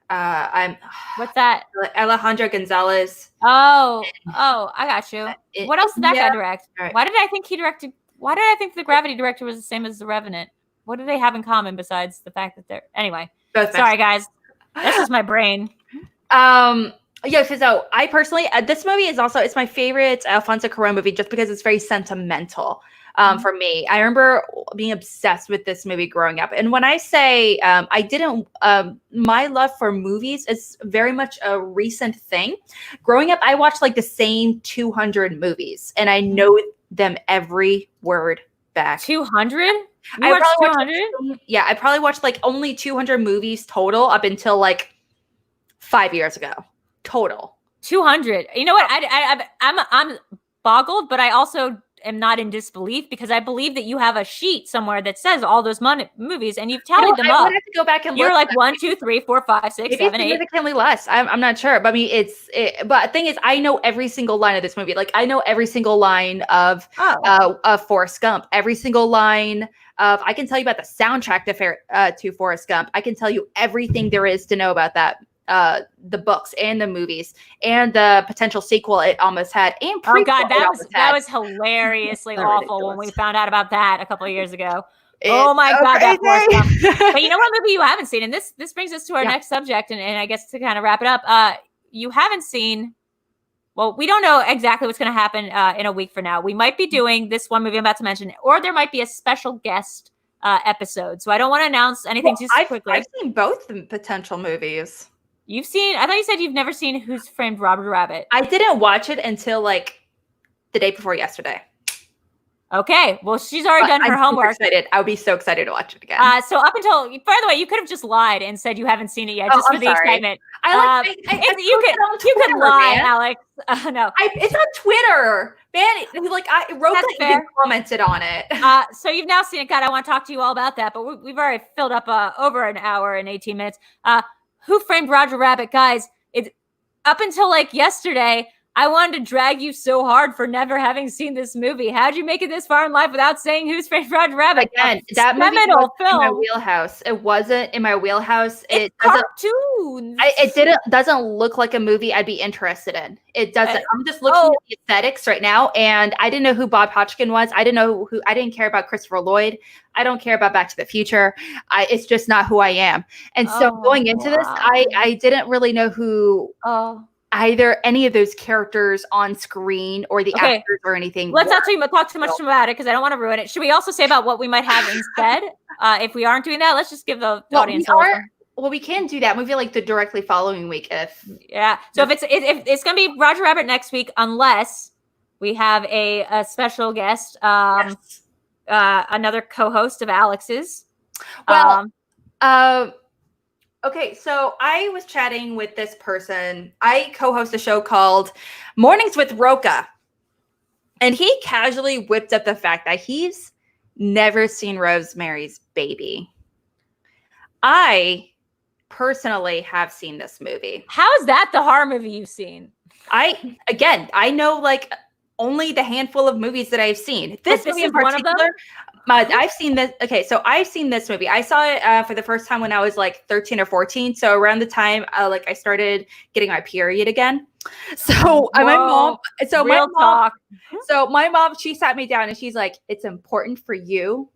what's that? Alejandro Gonzalez. Oh, I got you. What else did that guy direct? Right. Why did I think the Gravity director was the same as The Revenant? What do they have in common besides the fact that they're... Anyway, sorry, guys. That's just my brain. Yeah, so I personally... this movie is also... It's my favorite Alfonso Cuarón movie just because it's very sentimental for me. I remember being obsessed with this movie growing up. And when I say I didn't... my love for movies is very much a recent thing. Growing up, I watched like the same 200 movies. And I know them every word back. 200? You watched 200? Yeah, I probably watched like only 200 movies total up until like 5 years ago. Total. 200. You know what? I'm boggled, but I also am not in disbelief because I believe that you have a sheet somewhere that says all those movies and you've tallied them up. I would have to go back and look. You're like 1, 2, 3, 4, 5, 6, 7, 8. Significantly less. I'm not sure, but I mean, but the thing is, I know every single line of this movie. Like I know every single line of Forrest Gump. Every single line of. I can tell you about the soundtrack to Forrest Gump. I can tell you everything there is to know about that. The books and the movies and the potential sequel it almost had. And oh God, that was hilariously awful when we found out about that a couple of years ago. Oh my God, that Forrest Gump. But you know what movie you haven't seen? And this brings us to our next subject. And I guess to kind of wrap it up, you haven't seen. Well, we don't know exactly what's going to happen in a week from now. We might be doing this one movie I'm about to mention, or there might be a special guest episode. So I don't want to announce anything too quickly. I've seen both the potential movies. You've seen, I thought you said you've never seen Who's Framed Roger Rabbit. I didn't watch it until like the day before yesterday. Okay, well, she's already done her I'm homework. Excited. I would be so excited to watch it again. So up until, by the way, you could have just lied and said you haven't seen it yet, just for the excitement. You could lie, man. Alex. No, it's on Twitter, man. Like Roka even commented on it. So you've now seen it. God, I want to talk to you all about that, but we've already filled up over an hour and 18 minutes. Who Framed Roger Rabbit, guys? It up until like yesterday, I wanted to drag you so hard for never having seen this movie. How'd you make it this far in life without saying Who's Framed Roger Rabbit? Again, that movie was in my wheelhouse. It wasn't in my wheelhouse. It's cartoons. It doesn't look like a movie I'd be interested in. It doesn't. I'm just looking at the aesthetics right now, and I didn't know who Bob Hodgkin was. I didn't care about Christopher Lloyd. I don't care about Back to the Future. It's just not who I am. And so going into this, I didn't really know who either any of those characters on screen or the actors or anything. Let's not talk too much about it because I don't want to ruin it. Should we also say about what we might have instead? If we aren't doing that, let's just give the audience we can do that movie like the directly following week if So if it's gonna be Roger Rabbit next week, unless we have a special guest, another co-host of Alex's. Okay, so I was chatting with this person. I co-host a show called Mornings with Roka. And he casually whipped up the fact that he's never seen Rosemary's Baby. I personally have seen this movie. How is that the horror movie you've seen? I know like only the handful of movies that I've seen. This movie in particular, I've seen this. Okay, so I've seen this movie. I saw it for the first time when I was like 13 or 14. So around the time I started getting my period again. So my mom, she sat me down and she's like, "It's important for you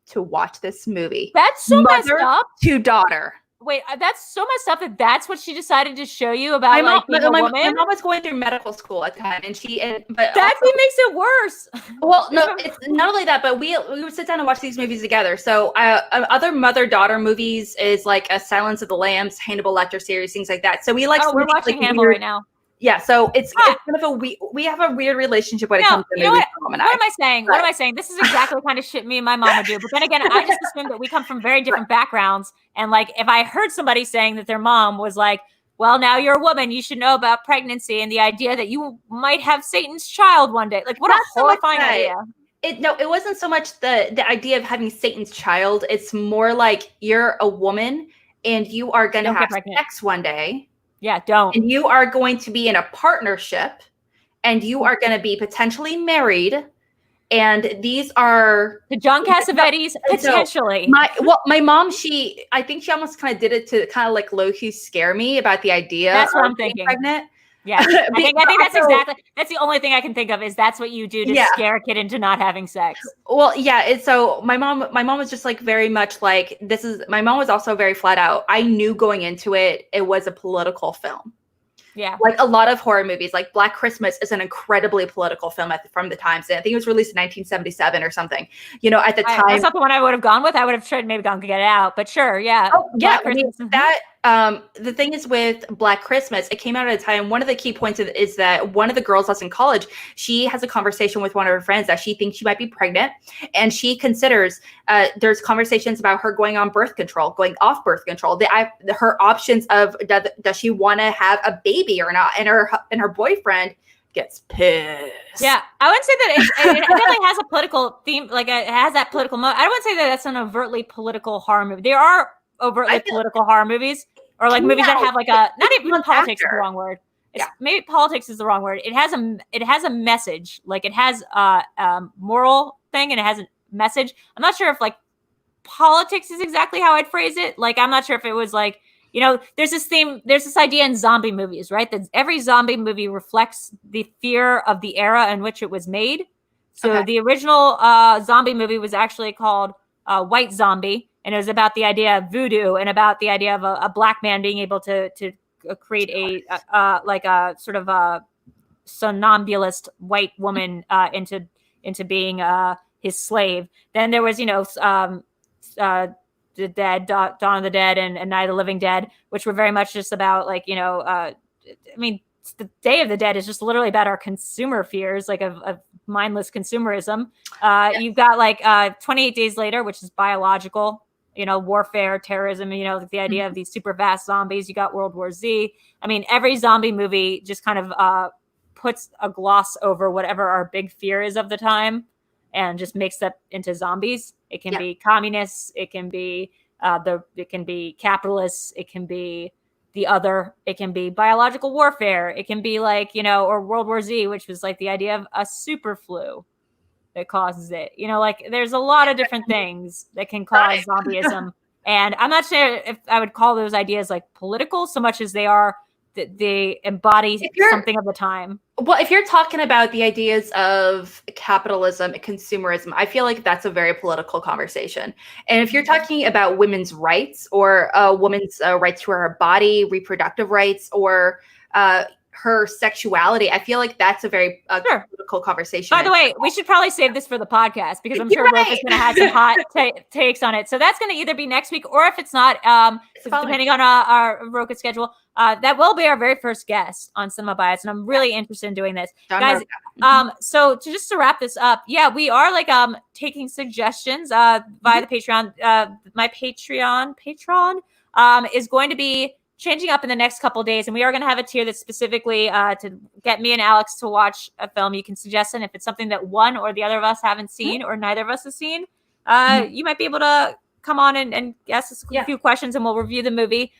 to watch this movie." That's so messed up. To daughter. Wait, that's so messed up that that's what she decided to show you about being a woman? My mom was going through medical school at the time, and that makes it worse. Well, no, it's not only that, but we would sit down and watch these movies together. So other mother-daughter movies is like a Silence of the Lambs, Hannibal Lecter series, things like that. So we like. Oh, we're watching Hannibal right now. Yeah, so it's kind of we have a weird relationship when it comes to movies. What am I saying? What am I saying? This is exactly the kind of shit me and my mom would do. But then again, I just assume that we come from very different backgrounds. And like, if I heard somebody saying that their mom was like, "Well, now you're a woman, you should know about pregnancy and the idea that you might have Satan's child one day." Like, what a horrifying idea. It wasn't so much the idea of having Satan's child. It's more like you're a woman and you are going to have sex one day. Yeah, don't. And you are going to be in a partnership and you are going to be potentially married. And these are the John Cassavetes, potentially. So my mom, I think she almost kind of did it to kind of like low-key scare me about the idea. That's what I'm thinking. Pregnant. Yeah, I think that's the only thing I can think of is that's what you do to scare a kid into not having sex. Well, yeah. So my mom was just like very much like my mom was also very flat out. I knew going into it was a political film. Yeah. Like a lot of horror movies, like Black Christmas is an incredibly political film from the times. I think it was released in 1977 or something. You know, at the time. That's not the one I would have gone with. I would have tried maybe gone to get it out. But sure, yeah. Oh, yeah. The thing is with Black Christmas, it came out at a time. One of the key points is that one of the girls that's in college, she has a conversation with one of her friends that she thinks she might be pregnant. And she considers there's conversations about her going on birth control, going off birth control. Her options of does she want to have a baby or not? And her boyfriend gets pissed. Yeah, I wouldn't say that it definitely has a political theme. Like it has that political mode. I wouldn't say that that's an overtly political horror movie. There are overtly political horror movies. Or like movies that have like not even politics is the wrong word. Maybe politics is the wrong word. It has a message. Like it has a moral thing and it has a message. I'm not sure if like politics is exactly how I'd phrase it. Like I'm not sure if it was like, you know, there's this idea in zombie movies, right? That every zombie movie reflects the fear of the era in which it was made. So the original zombie movie was actually called White Zombie. And it was about the idea of voodoo and about the idea of a black man being able to create a sort of a somnambulist white woman into being his slave. Then there was, the Dead, Dawn of the Dead and Night of the Living Dead, which were very much just about like, the Day of the Dead is just literally about our consumer fears, like of mindless consumerism. You've got like 28 Days Later, which is biological, warfare, terrorism, the idea of these super fast zombies. You got World War Z. I mean, every zombie movie just kind of puts a gloss over whatever our big fear is of the time and just makes that into zombies. It can be communists. It can be it can be capitalists. It can be it can be biological warfare. It can be like, or World War Z, which was like the idea of a super flu that causes it. Like there's a lot of different things that can cause zombieism. And I'm not sure if I would call those ideas like political so much as they embody something of the time. Well, if you're talking about the ideas of capitalism and consumerism, I feel like that's a very political conversation. And if you're talking about women's rights or women's rights to her body, reproductive rights, or her sexuality, I feel like that's a very political conversation. By the way, we should probably save this for the podcast because I'm sure Roka's going to have some hot takes on it. So that's going to either be next week or if it's not, depending on our Roka schedule, that will be our very first guest on Cinema Bias. And I'm really interested in doing this. Guys, so to wrap this up, we are like taking suggestions via the Patreon. My Patreon is going to be changing up in the next couple of days, and we are going to have a tier that's specifically to get me and Alex to watch a film. You can suggest it if it's something that one or the other of us haven't seen or neither of us has seen. You might be able to come on and ask us a few questions, and we'll review the movie.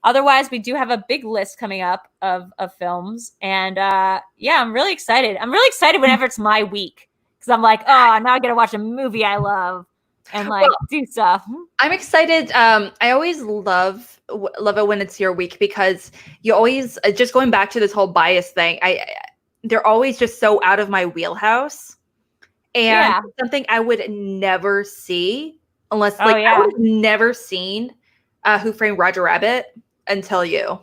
Otherwise, we do have a big list coming up of films, and I'm really excited. I'm really excited whenever it's my week because I'm like, oh, now I get to watch a movie I love and do stuff. I'm excited. I always love it when it's your week because you always just going back to this whole bias thing. They're always just so out of my wheelhouse, and something I would never see unless I would have never seen Who Framed Roger Rabbit until you.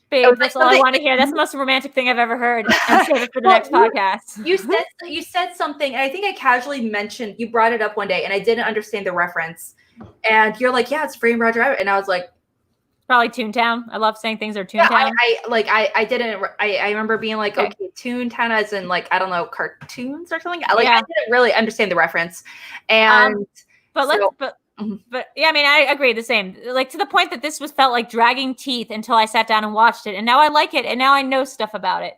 Babe, that's all I want to hear. That's the most romantic thing I've ever heard. I'm save it for the next podcast. You said something, and I think I casually mentioned, you brought it up one day, and I didn't understand the reference. And you're like, it's Framed Roger Rabbit. And I was like, probably Toontown. I love saying things are Toontown. I remember being like, okay, Toontown as in like, I don't know, cartoons or something. I didn't really understand the reference. And But yeah, I mean, I agree. The same, like to the point that this felt like dragging teeth until I sat down and watched it, and now I like it, and now I know stuff about it.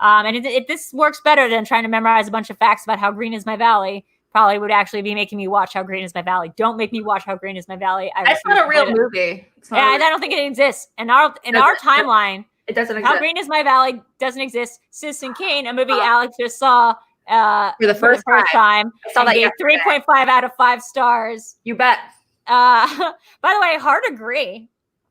And this works better than trying to memorize a bunch of facts about how green is my valley. Probably would actually be making me watch How Green Is My Valley. Don't make me watch How Green Is My Valley. That's not a real movie. I don't think it exists. In our timeline, it doesn't exist. How Green Is My Valley doesn't exist. Citizen Kane, a movie Alex just saw for the first time. I saw that. Gave 3.5 out of 5 stars. You bet. By the way, hard agree.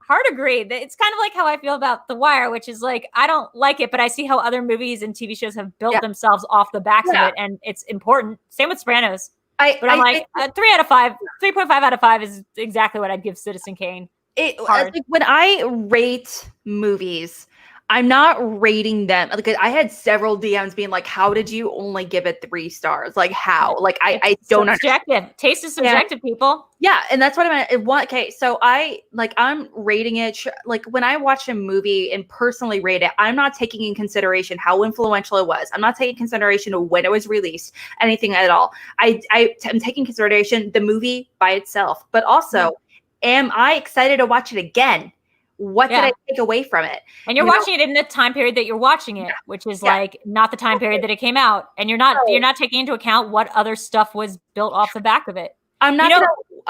It's kind of like how I feel about The Wire, which is like, I don't like it, but I see how other movies and TV shows have built themselves off the backs of it, and it's important. Same with Sopranos. I'm like 3 out of 5, 3.5 out of 5 is exactly what I'd give Citizen Kane. When I rate movies, I'm not rating them. Like I had several DMs being like, "How did you only give it 3 stars? Like how? Like I don't understand." Subjective. Taste is subjective, people. Yeah, and that's what I meant. Okay, so I'm rating it. Like when I watch a movie and personally rate it, I'm not taking in consideration how influential it was. I'm not taking consideration of when it was released, anything at all. I'm taking consideration the movie by itself, but also, am I excited to watch it again? What did I take away from it? And you're watching it in the time period that you're watching it, which is like not the time period that it came out. And you're not taking into account what other stuff was built off the back of it. I'm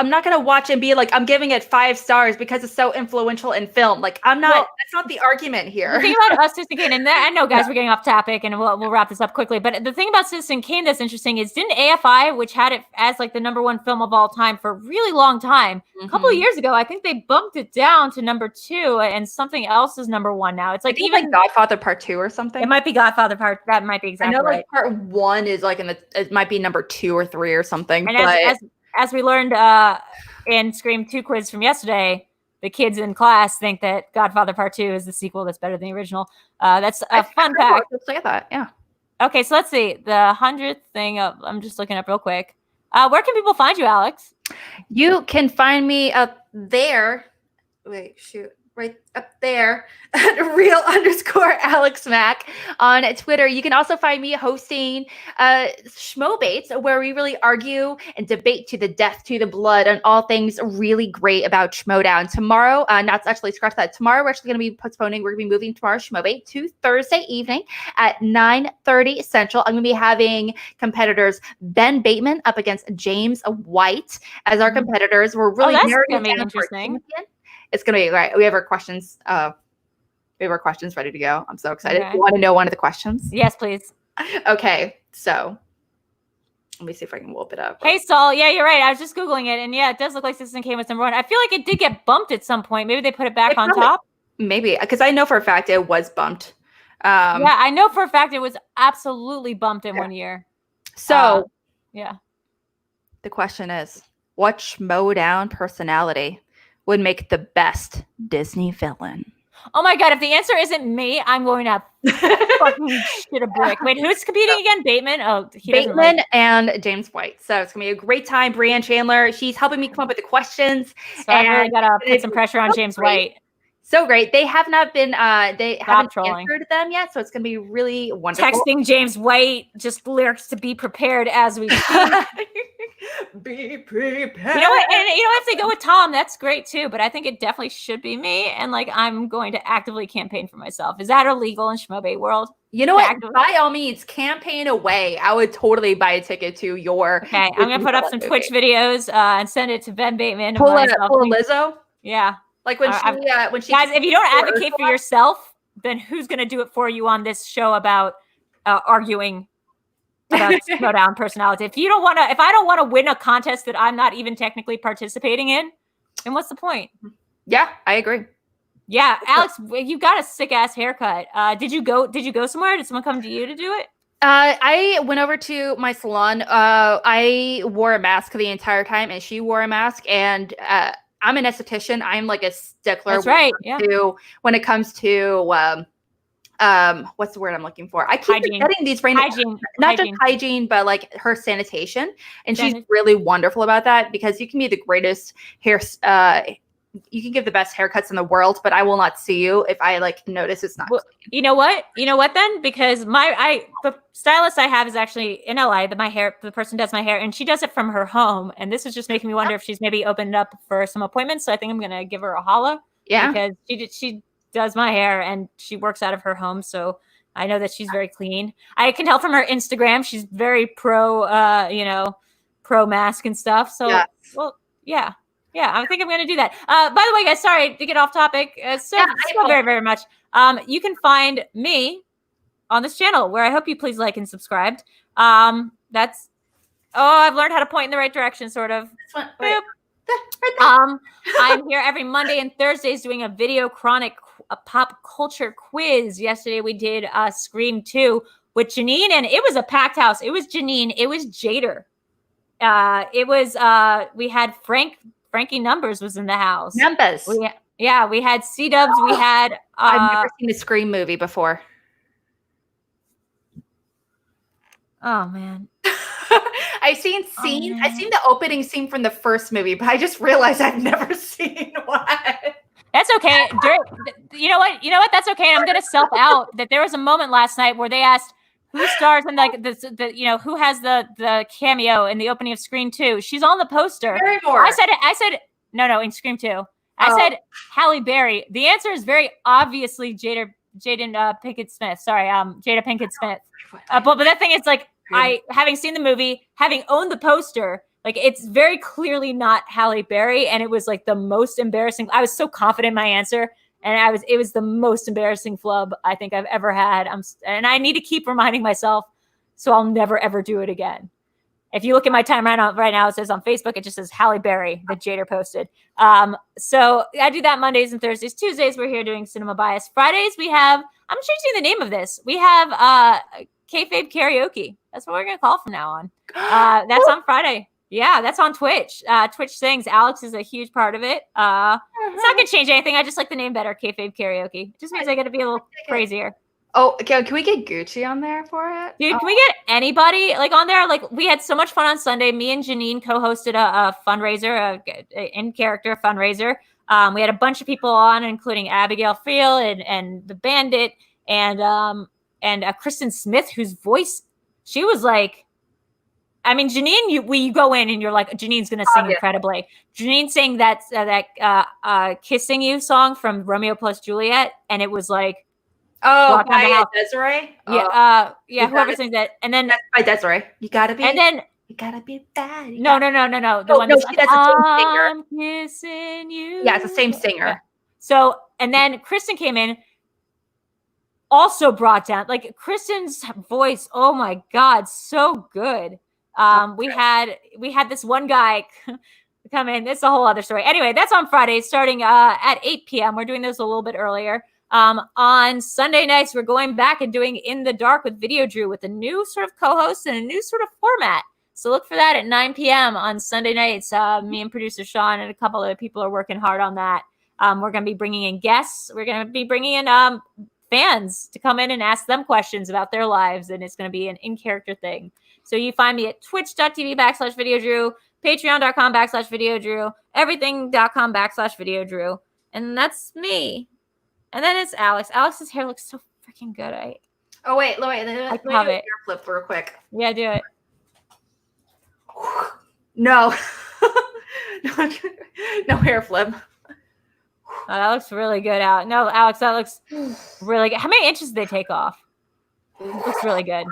not gonna watch and be like, I'm giving it 5 stars because it's so influential in film. Like I'm not. That's not the argument here. The thing about Citizen Kane, and I know, guys, we're getting off topic, and we'll wrap this up quickly. But the thing about Citizen Kane that's interesting is, didn't AFI, which had it as like the #1 film of all time for a really long time, a couple of years ago, I think they bumped it down to #2, and something else is #1 now. It's like even Godfather Part 2 or something. It might be Godfather Part. That might be exactly. I know, right. Like Part 1 is like it might be #2 or 3 or something. And as we learned in Scream 2 quiz from yesterday, the kids in class think that Godfather Part 2 is the sequel that's better than the original. That's a fun fact. Let's look at that. Yeah. Okay, so let's see. The 100th thing, I'm just looking up real quick. Where can people find you, Alex? You can find me up there. Wait, shoot. right up there at real_Alex Mack on Twitter. You can also find me hosting Schmoebates, where we really argue and debate to the death, to the blood, on all things really great about Schmoedown. Tomorrow, not actually scratch that. Tomorrow, we're actually going to be postponing. We're going to be moving tomorrow's Schmoebate to Thursday evening at 9:30 Central. I'm going to be having competitors Ben Bateman up against James White as our competitors. We're really that's narrowing going to it be down for a interesting. champion. It's gonna be right. We have our questions. We have our questions ready to go. I'm so excited. Okay. You want to know one of the questions? Yes, please. Okay, so let me see if I can whoop it up. Hey, Saul. Yeah, you're right. I was just Googling it, and yeah, it does look like Citizen Kane was number 1. I feel like it did get bumped at some point. Maybe they put it back on top. Maybe, because I know for a fact it was bumped. Yeah, I know for a fact it was absolutely bumped in 1 year. So, yeah. The question is, what Schmoedown personality would make the best Disney villain? Oh my God, if the answer isn't me, I'm going to fucking shit a brick. Wait, who's competing again? Bateman? Oh, Bateman and James White. So it's going to be a great time. Brianne Chandler, she's helping me come up with the questions. So I really got to put some pressure on James White. So great. They have not been, they haven't trolling. answered them yet. So it's going to be really wonderful. Texting James White, just lyrics to be prepared as we speak. Be prepared. You know what? And you know, if they go with Tom, that's great too. But I think it definitely should be me. And like, I'm going to actively campaign for myself. Is that illegal in Schmoebate world? You know what? By all means, campaign away. I would totally buy a ticket to your. Okay, I'm gonna put up some Twitch videos and send it to Ben Bateman. Pull a Lizzo. Yeah, like when she guys. If you don't advocate for yourself, then who's gonna do it for you on this show about arguing about Schmoedown personality? If I don't want to win a contest that I'm not even technically participating in, then what's the point? Yeah, I agree. Yeah, Alex, you got a sick ass haircut. Did you go somewhere? Did someone come to you to do it? I went over to my salon. I wore a mask the entire time, and she wore a mask. And I'm an esthetician. I'm like a stickler. That's right. Yeah. When it comes to what's the word I'm looking for? I keep getting these not just hygiene, but like her sanitation. And she's really wonderful about that, because you can be the greatest you can give the best haircuts in the world, but I will not see you if I like notice it's not. Well, you know what then? Because the stylist I have is actually in LA. The person does my hair, and she does it from her home. And this is just making me wonder if she's maybe opened up for some appointments. So I think I'm gonna give her a holla. Yeah, because she does my hair and she works out of her home, so I know that she's very clean. I can tell from her Instagram she's very pro mask and stuff. So Yeah, I think I'm going to do that. By the way, guys, sorry to get off topic so very, very much. You can find me on this channel, where I hope you please like and subscribe. I've learned how to point in the right direction, sort of. This one, right. I'm here every Monday and Thursdays doing a VideoChronic pop culture quiz. Yesterday we did Scream 2 with Janine, and it was a packed house. It was Janine. It was Jader. We had Frankie Numbers was in the house. Numbers. We had C-Dubs. We had. I've never seen a Scream movie before. Oh man. I've seen scenes. I've seen the opening scene from the first movie, but I just realized I've never seen one. That's okay. You know what? That's okay. I'm gonna self out that there was a moment last night where they asked who stars in like who has the cameo in the opening of Scream 2. She's on the poster. Barrymore. I said no in Scream 2. I said Halle Berry. The answer is very obviously Jada Pinkett Smith. Sorry, Jada Pinkett Smith. But that thing is like, having seen the movie, having owned the poster, like it's very clearly not Halle Berry, and it was like the most embarrassing. I was so confident in my answer, and it was the most embarrassing flub I think I've ever had. And I need to keep reminding myself, so I'll never ever do it again. If you look at my timeline right now, it says on Facebook, it just says Halle Berry that Jader posted. So I do that Mondays and Thursdays. Tuesdays, we're here doing Cinema Bias. Fridays, I'm changing the name of this. We have Kayfabe Karaoke. That's what we're going to call from now on. That's on Friday. Yeah, that's on Twitch. Twitch Sings. Alex is a huge part of it. It's not going to change anything. I just like the name better, Kayfabe Karaoke. It just means I got to be a little crazier. Oh, can we get Gucci on there for it? Dude, can we get anybody like on there? Like, we had so much fun on Sunday. Me and Janine co-hosted a fundraiser, a in-character fundraiser. We had a bunch of people on, including Abigail Friel and the Bandit and Kristen Smith, whose voice, she was like, I mean, Janine, you go in and you're like, Janine's going to sing incredibly. Janine sang that Kissing You song from Romeo plus Juliet. And it was like, by Desiree? Yeah. Whoever sings that. And then that's by Desiree. You gotta be. And then you gotta be bad. No. The one that's like, that's the same singer. I'm kissing you. Yeah, it's the same singer. Yeah. So, and then Kristen came in, also brought down, like Kristen's voice. Oh my God, so good. We had this one guy come in. It's a whole other story. Anyway, that's on Friday, starting at 8 p.m. We're doing those a little bit earlier. On Sunday nights, we're going back and doing In the Dark with VideoDrew with a new sort of co-host and a new sort of format. So look for that at 9 p.m. on Sunday nights. Me and producer Sean and a couple other people are working hard on that. We're going to be bringing in guests. We're going to be bringing in fans to come in and ask them questions about their lives. And it's going to be an in-character thing. So you find me at twitch.tv/VideoDrew, patreon.com/VideoDrew, everything.com/VideoDrew. And that's me. And then it's Alex. Alex's hair looks so freaking good. Oh, wait. Let me do a hair flip real quick. Yeah, do it. No. No hair flip. Oh, that looks really good out. No, Alex, that looks really good. How many inches did they take off? It looks really good.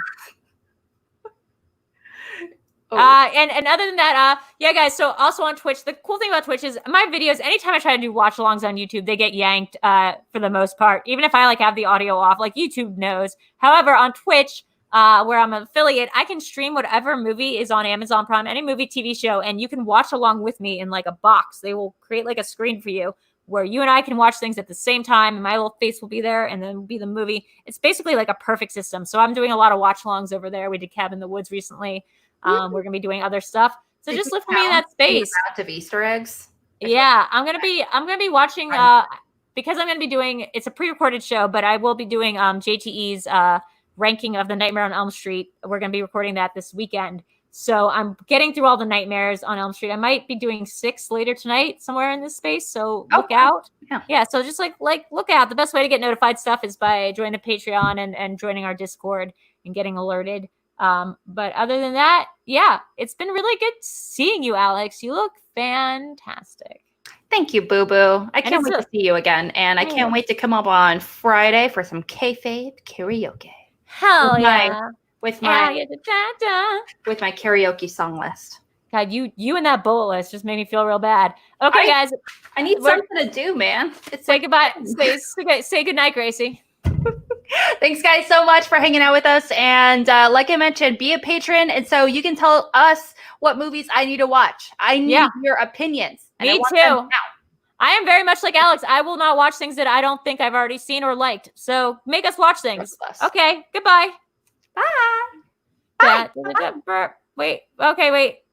And other than that, yeah, guys, so also on Twitch, the cool thing about Twitch is my videos, anytime I try to do watch alongs on YouTube, they get yanked for the most part, even if I like have the audio off, like YouTube knows. However, on Twitch, where I'm an affiliate, I can stream whatever movie is on Amazon Prime, any movie, TV show, and you can watch along with me in like a box. They will create like a screen for you where you and I can watch things at the same time, and my little face will be there, and then will be the movie. It's basically like a perfect system. So I'm doing a lot of watch alongs over there. We did Cabin in the Woods recently. We're going to be doing other stuff. So just look for me in that space. Of Easter eggs. Yeah, I'm going to be watching, because I'm going to be doing, it's a pre-recorded show, but I will be doing JTE's ranking of the Nightmare on Elm Street. We're going to be recording that this weekend. So I'm getting through all the nightmares on Elm Street. I might be doing 6 later tonight somewhere in this space. So look out. Yeah. So just like look out. The best way to get notified stuff is by joining the Patreon and joining our Discord and getting alerted. But other than that, yeah, it's been really good seeing you, Alex. You look fantastic. Thank you, Boo Boo. I can't wait to see you again. And I can't wait to come up on Friday for some kayfabe karaoke. Hell yeah. With my karaoke song list. God, you and that bullet list just made me feel real bad. Okay, guys. I need something to do, man. Say goodbye. Say goodnight, Gracie. Thanks, guys, so much for hanging out with us. And like I mentioned, be a patron. And so you can tell us what movies I need to watch. I need your opinions. Me too. I am very much like Alex. I will not watch things that I don't think I've already seen or liked. So make us watch things. Okay, goodbye. Bye. Bye. Wait. Okay, wait.